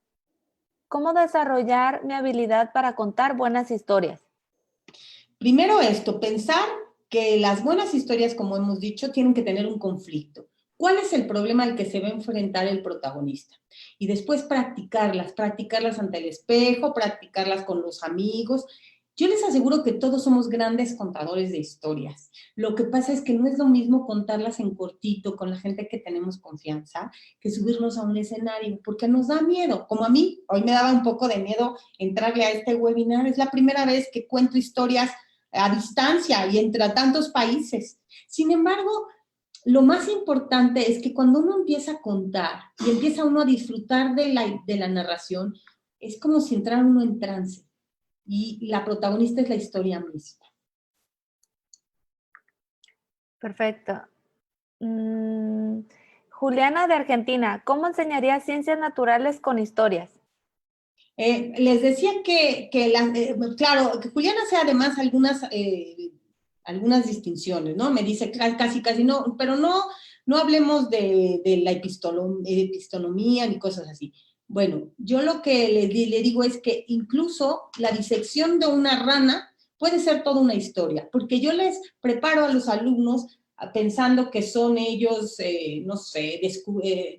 ¿Cómo desarrollar mi habilidad para contar buenas historias? Primero esto, pensar que las buenas historias, como hemos dicho, tienen que tener un conflicto. ¿Cuál es el problema al que se va a enfrentar el protagonista? Y después practicarlas ante el espejo, practicarlas con los amigos. Yo les aseguro que todos somos grandes contadores de historias. Lo que pasa es que no es lo mismo contarlas en cortito con la gente que tenemos confianza que subirnos a un escenario, porque nos da miedo. Como a mí, hoy me daba un poco de miedo entrarle a este webinar. Es la primera vez que cuento historias a distancia y entre tantos países. Sin embargo, lo más importante es que cuando uno empieza a contar y empieza uno a disfrutar de la narración, es como si entrara uno en trance y la protagonista es la historia misma. Perfecto. Juliana de Argentina, ¿cómo enseñaría ciencias naturales con historias? Les decía claro, que Juliana hace además algunas distinciones, ¿no? Me dice casi no, pero no hablemos de la epistonomía ni cosas así. Bueno, yo lo que le digo es que incluso la disección de una rana puede ser toda una historia, porque yo les preparo a los alumnos pensando que son ellos, no sé,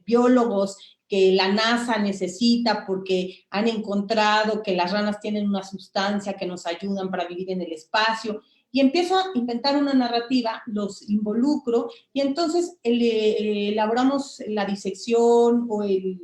biólogos que la NASA necesita porque han encontrado que las ranas tienen una sustancia que nos ayudan para vivir en el espacio, y empiezo a inventar una narrativa, los involucro, y entonces elaboramos la disección o el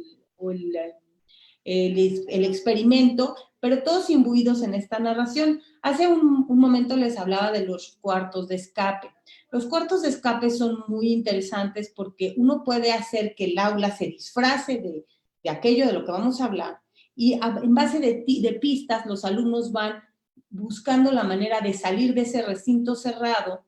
experimento, pero todos imbuidos en esta narración. Hace un momento les hablaba de los cuartos de escape. Los cuartos de escape son muy interesantes porque uno puede hacer que el aula se disfrace de aquello de lo que vamos a hablar y en base de pistas los alumnos van buscando la manera de salir de ese recinto cerrado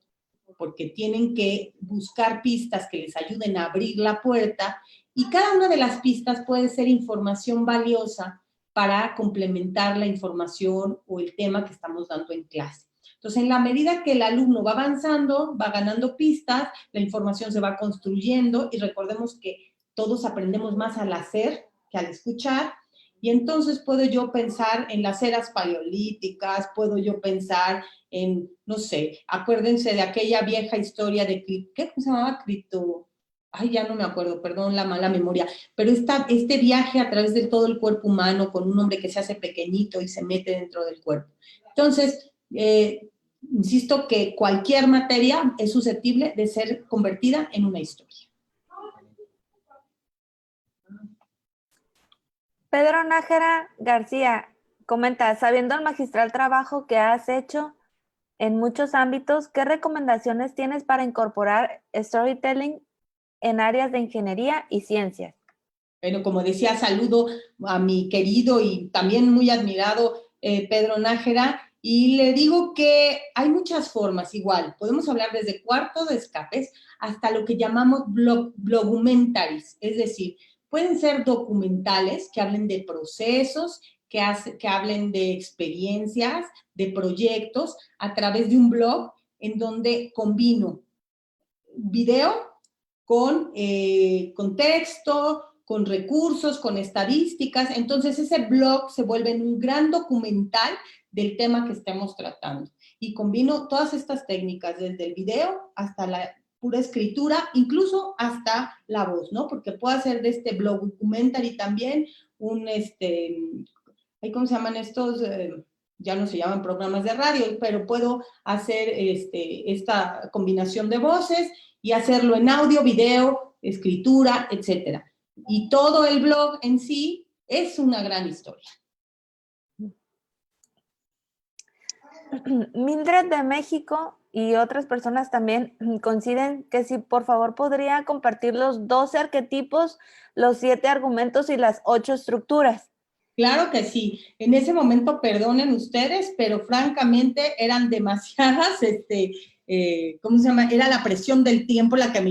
porque tienen que buscar pistas que les ayuden a abrir la puerta y cada una de las pistas puede ser información valiosa para complementar la información o el tema que estamos dando en clase. Entonces, en la medida que el alumno va avanzando, va ganando pistas, la información se va construyendo y recordemos que todos aprendemos más al hacer que al escuchar. Y entonces puedo yo pensar en las eras paleolíticas, puedo yo pensar en, no sé, acuérdense de aquella vieja historia de, ¿qué se llamaba? Ay, ya no me acuerdo, perdón la mala memoria, pero este viaje a través de todo el cuerpo humano con un hombre que se hace pequeñito y se mete dentro del cuerpo. Entonces, insisto que cualquier materia es susceptible de ser convertida en una historia. Pedro Nájera García comenta, sabiendo el magistral trabajo que has hecho en muchos ámbitos, ¿qué recomendaciones tienes para incorporar storytelling en áreas de ingeniería y ciencias? Bueno, como decía, saludo a mi querido y también muy admirado Pedro Nájera, y le digo que hay muchas formas, igual, podemos hablar desde cuartos de escapes hasta lo que llamamos blogumentaries, es decir, pueden ser documentales que hablen de procesos, que hablen de experiencias, de proyectos, a través de un blog en donde combino video con texto, con recursos, con estadísticas. Entonces ese blog se vuelve en un gran documental del tema que estemos tratando. Y combino todas estas técnicas, desde el video hasta la pura escritura, incluso hasta la voz, ¿no? Porque puedo hacer de este blog documentary también ¿cómo se llaman estos? Ya no se llaman programas de radio, pero puedo hacer esta combinación de voces y hacerlo en audio, video, escritura, etcétera. Y todo el blog en sí es una gran historia. Mildred de México y otras personas también coinciden que si por favor podría compartir los 12 arquetipos, los 7 argumentos y las 8 estructuras. Claro que sí. En ese momento, perdonen ustedes, pero francamente eran demasiadas, ¿cómo se llama? Era la presión del tiempo la que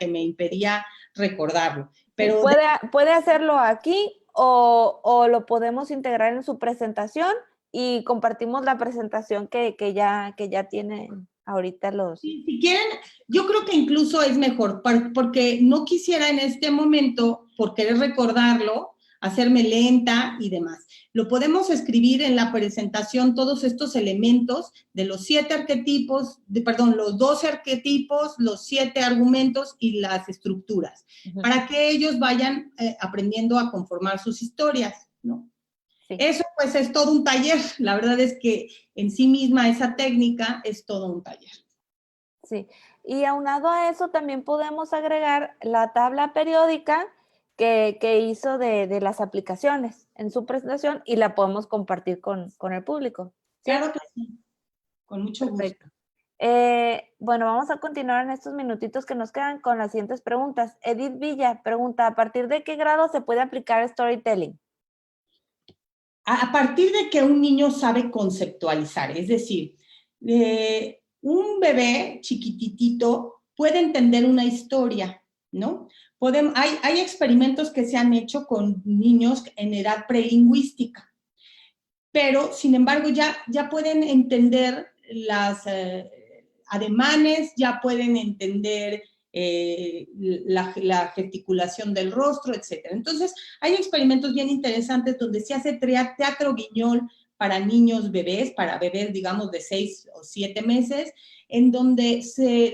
me impedía recordarlo. Pero puede hacerlo aquí o lo podemos integrar en su presentación y compartimos la presentación que ya tienen ahorita los... si quieren, yo creo que incluso es mejor, porque no quisiera en este momento, por querer recordarlo, hacerme lenta y demás. Lo podemos escribir en la presentación, todos estos elementos de los 7 arquetipos, los 12 arquetipos, los 7 argumentos y las estructuras, para que ellos vayan aprendiendo a conformar sus historias, ¿no? Sí. Eso pues es todo un taller, la verdad es que en sí misma esa técnica es todo un taller. Sí, y aunado a eso también podemos agregar la tabla periódica que hizo de las aplicaciones en su presentación y la podemos compartir con el público. ¿Sí? Claro que sí, con mucho Perfecto. gusto. Bueno, vamos a continuar en estos minutitos que nos quedan con las siguientes preguntas. Edith Villa pregunta, ¿a partir de qué grado se puede aplicar storytelling? A partir de que un niño sabe conceptualizar, es decir, un bebé chiquititito puede entender una historia, ¿no? Hay experimentos que se han hecho con niños en edad prelingüística, pero sin embargo ya pueden entender las ademanes, ya pueden entender la gesticulación del rostro, etc. Entonces, hay experimentos bien interesantes donde se hace teatro guiñol para niños bebés, para bebés, digamos, de 6 o 7 meses, en donde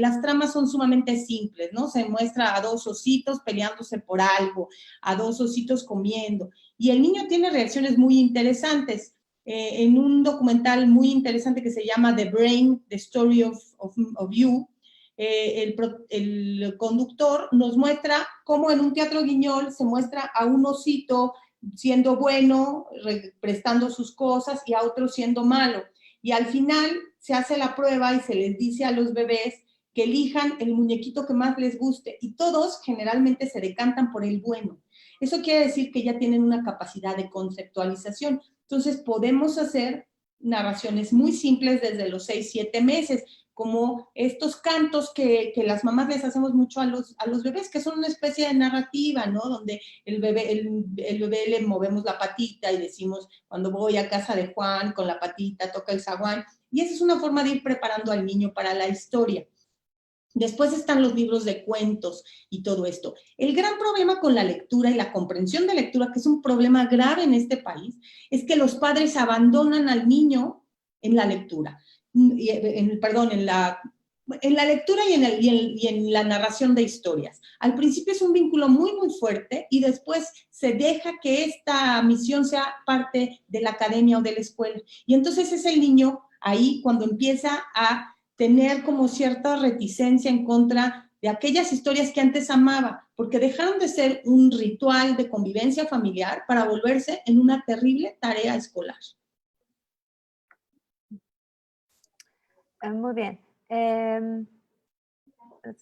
las tramas son sumamente simples, ¿no? Se muestra a 2 ositos peleándose por algo, a 2 ositos comiendo, y el niño tiene reacciones muy interesantes. En un documental muy interesante que se llama The Brain, The Story of You, el conductor nos muestra cómo en un teatro guiñol se muestra a un osito siendo bueno, prestando sus cosas, y a otro siendo malo. Y al final se hace la prueba y se les dice a los bebés que elijan el muñequito que más les guste, y todos generalmente se decantan por el bueno. Eso quiere decir que ya tienen una capacidad de conceptualización. Entonces podemos hacer narraciones muy simples desde los 6, 7 meses, como estos cantos que las mamás les hacemos mucho a los bebés, que son una especie de narrativa, ¿no? Donde el bebé le movemos la patita y decimos, cuando voy a casa de Juan, con la patita toca el zaguán, y esa es una forma de ir preparando al niño para la historia. Después están los libros de cuentos y todo esto. El gran problema con la lectura y la comprensión de lectura, que es un problema grave en este país, es que los padres abandonan al niño en la lectura. En la lectura y en la narración de historias. Al principio es un vínculo muy, muy fuerte, y después se deja que esta misión sea parte de la academia o de la escuela. Y entonces es el niño ahí cuando empieza a tener como cierta reticencia en contra de aquellas historias que antes amaba, porque dejaron de ser un ritual de convivencia familiar para volverse en una terrible tarea escolar. Muy bien.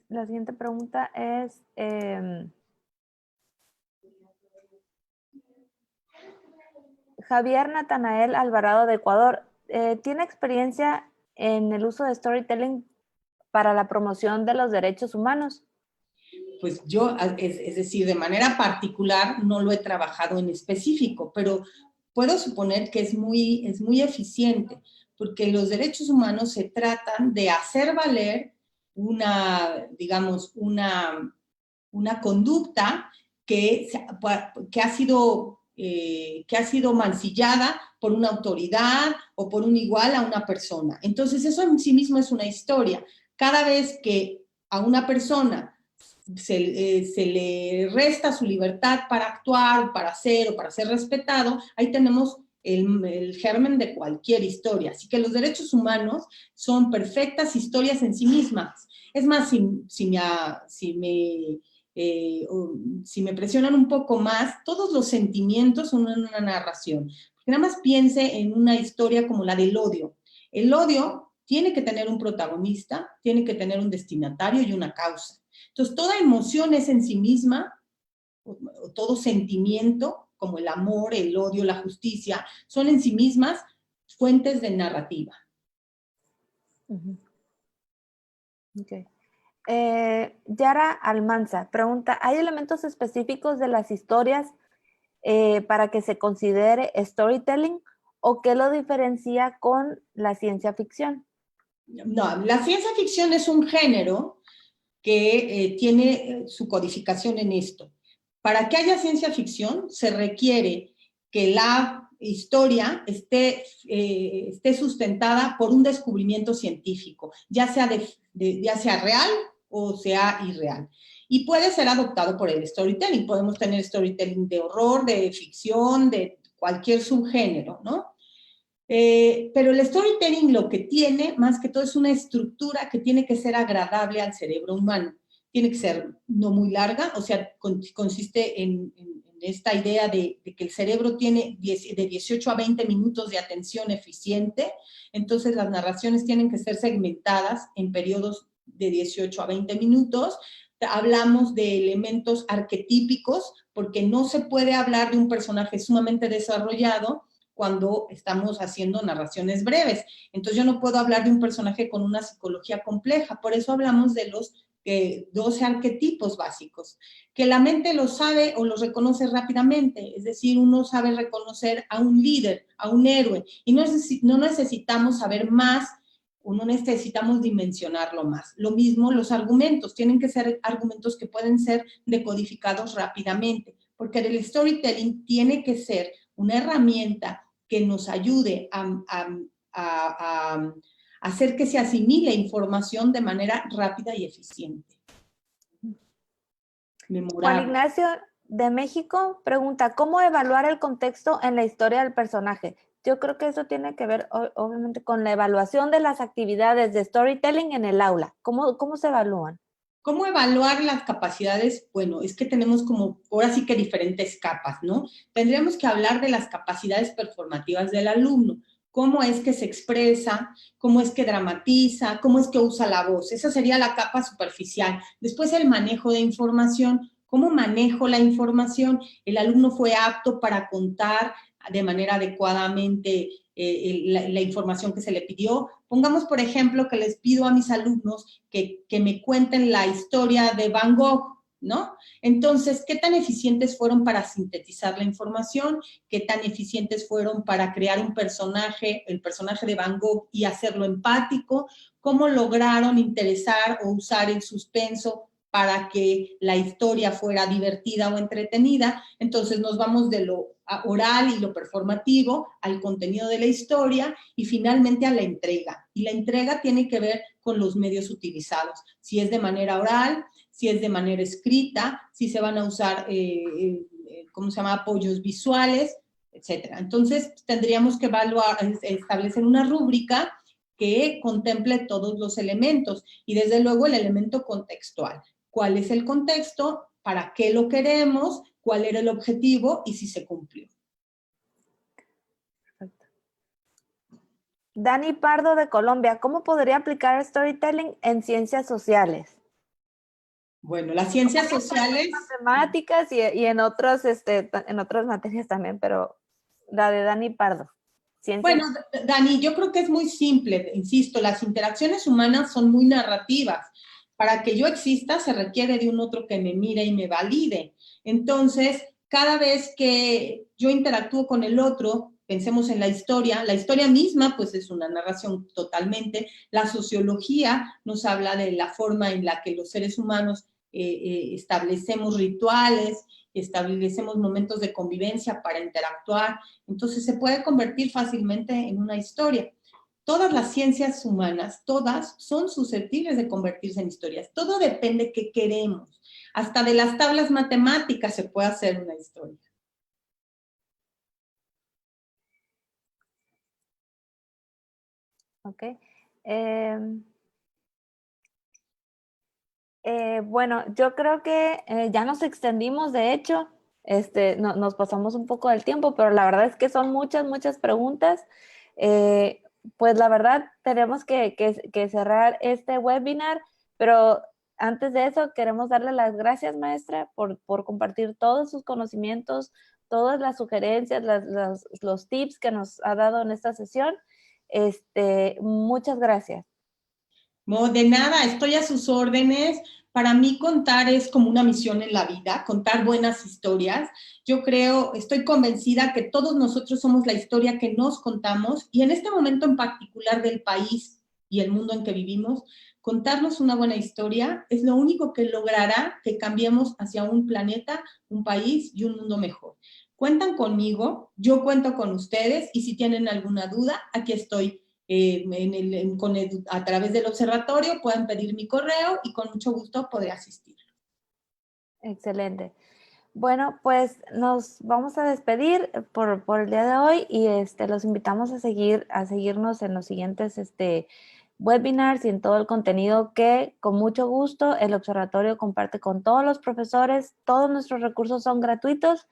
La siguiente pregunta es, Javier Natanael Alvarado de Ecuador, ¿tiene experiencia en el uso de storytelling para la promoción de los derechos humanos? Pues yo, es decir, de manera particular no lo he trabajado en específico, pero puedo suponer que es muy eficiente, porque los derechos humanos se tratan de hacer valer una conducta que ha sido mancillada por una autoridad o por un igual a una persona. Entonces, eso en sí mismo es una historia. Cada vez que a una persona se le resta su libertad para actuar, para hacer o para ser respetado, ahí tenemos el germen de cualquier historia. Así que los derechos humanos son perfectas historias en sí mismas. Es más, si me presionan un poco más, todos los sentimientos son una narración. Porque nada más piense en una historia como la del odio. El odio tiene que tener un protagonista, tiene que tener un destinatario y una causa. Entonces, toda emoción es en sí misma, o todo sentimiento, como el amor, el odio, la justicia, son en sí mismas fuentes de narrativa. Okay. Yara Almanza pregunta, ¿hay elementos específicos de las historias para que se considere storytelling o qué lo diferencia con la ciencia ficción? No, la ciencia ficción es un género que tiene su codificación en esto. Para que haya ciencia ficción se requiere que la historia esté sustentada por un descubrimiento científico, ya sea real o sea irreal. Y puede ser adoptado por el storytelling. Podemos tener storytelling de horror, de ficción, de cualquier subgénero, ¿no? Pero el storytelling lo que tiene, más que todo, es una estructura que tiene que ser agradable al cerebro humano. Tiene que ser no muy larga, o sea, consiste en esta idea de que el cerebro tiene de 18 a 20 minutos de atención eficiente, entonces las narraciones tienen que ser segmentadas en periodos de 18 a 20 minutos. Hablamos de elementos arquetípicos, porque no se puede hablar de un personaje sumamente desarrollado cuando estamos haciendo narraciones breves. Entonces yo no puedo hablar de un personaje con una psicología compleja, por eso hablamos de los 12 arquetipos básicos, que la mente los sabe o los reconoce rápidamente, es decir, uno sabe reconocer a un líder, a un héroe, y no necesitamos saber más, o no necesitamos dimensionarlo más. Lo mismo los argumentos, tienen que ser argumentos que pueden ser decodificados rápidamente, porque el storytelling tiene que ser una herramienta que nos ayude a hacer que se asimile información de manera rápida y eficiente. Juan Ignacio de México pregunta, ¿cómo evaluar el contexto en la historia del personaje? Yo creo que eso tiene que ver, obviamente, con la evaluación de las actividades de storytelling en el aula. ¿Cómo se evalúan? ¿Cómo evaluar las capacidades? Bueno, es que tenemos como, ahora sí que diferentes capas, ¿no? Tendríamos que hablar de las capacidades performativas del alumno. Cómo es que se expresa, cómo es que dramatiza, cómo es que usa la voz. Esa sería la capa superficial. Después el manejo de información. ¿Cómo manejo la información? El alumno fue apto para contar de manera adecuadamente la información que se le pidió. Pongamos, por ejemplo, que les pido a mis alumnos que me cuenten la historia de Van Gogh, ¿no? Entonces, ¿qué tan eficientes fueron para sintetizar la información? ¿Qué tan eficientes fueron para crear un personaje, el personaje de Van Gogh, y hacerlo empático? ¿Cómo lograron interesar o usar el suspenso para que la historia fuera divertida o entretenida? Entonces nos vamos de lo oral y lo performativo al contenido de la historia y finalmente a la entrega. Y la entrega tiene que ver con los medios utilizados, si es de manera oral, si es de manera escrita, si se van a usar, ¿cómo se llama?, apoyos visuales, etcétera. Entonces tendríamos que evaluar, establecer una rúbrica que contemple todos los elementos y desde luego el elemento contextual. ¿Cuál es el contexto? ¿Para qué lo queremos? ¿Cuál era el objetivo? Y si se cumplió. Perfecto. Dani Pardo de Colombia, ¿cómo podría aplicar el storytelling en ciencias sociales? Bueno, las ciencias sociales... Matemáticas y en otras materias también, pero la de Dani Pardo. Bueno, Dani, yo creo que es muy simple, insisto, las interacciones humanas son muy narrativas. Para que yo exista se requiere de un otro que me mire y me valide. Entonces, cada vez que yo interactúo con el otro, pensemos en la historia misma pues es una narración totalmente. La sociología nos habla de la forma en la que los seres humanos establecemos rituales, establecemos momentos de convivencia para interactuar, entonces se puede convertir fácilmente en una historia. Todas las ciencias humanas, todas son susceptibles de convertirse en historias. Todo depende de qué queremos. Hasta de las tablas matemáticas se puede hacer una historia. Ok. Bueno, yo creo que ya nos extendimos, de hecho, nos pasamos un poco del tiempo, pero la verdad es que son muchas preguntas. pues la verdad tenemos que cerrar este webinar, pero antes de eso queremos darle las gracias, maestra, por compartir todos sus conocimientos, todas las sugerencias, los tips que nos ha dado en esta sesión. Muchas gracias. No, de nada, estoy a sus órdenes. Para mí contar es como una misión en la vida, contar buenas historias. Yo creo, estoy convencida que todos nosotros somos la historia que nos contamos y en este momento en particular del país y el mundo en que vivimos, contarnos una buena historia es lo único que logrará que cambiemos hacia un planeta, un país y un mundo mejor. Cuentan conmigo, yo cuento con ustedes y si tienen alguna duda, aquí estoy a través del observatorio, pueden pedir mi correo y con mucho gusto podré asistir. Excelente. Bueno, pues nos vamos a despedir por el día de hoy y los invitamos a seguirnos en los siguientes webinars y en todo el contenido que con mucho gusto el observatorio comparte con todos los profesores. Todos nuestros recursos son gratuitos.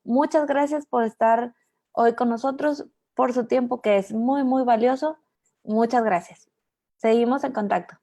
Muchas gracias por estar hoy con nosotros, por su tiempo que es muy, muy valioso. Muchas gracias. Seguimos en contacto.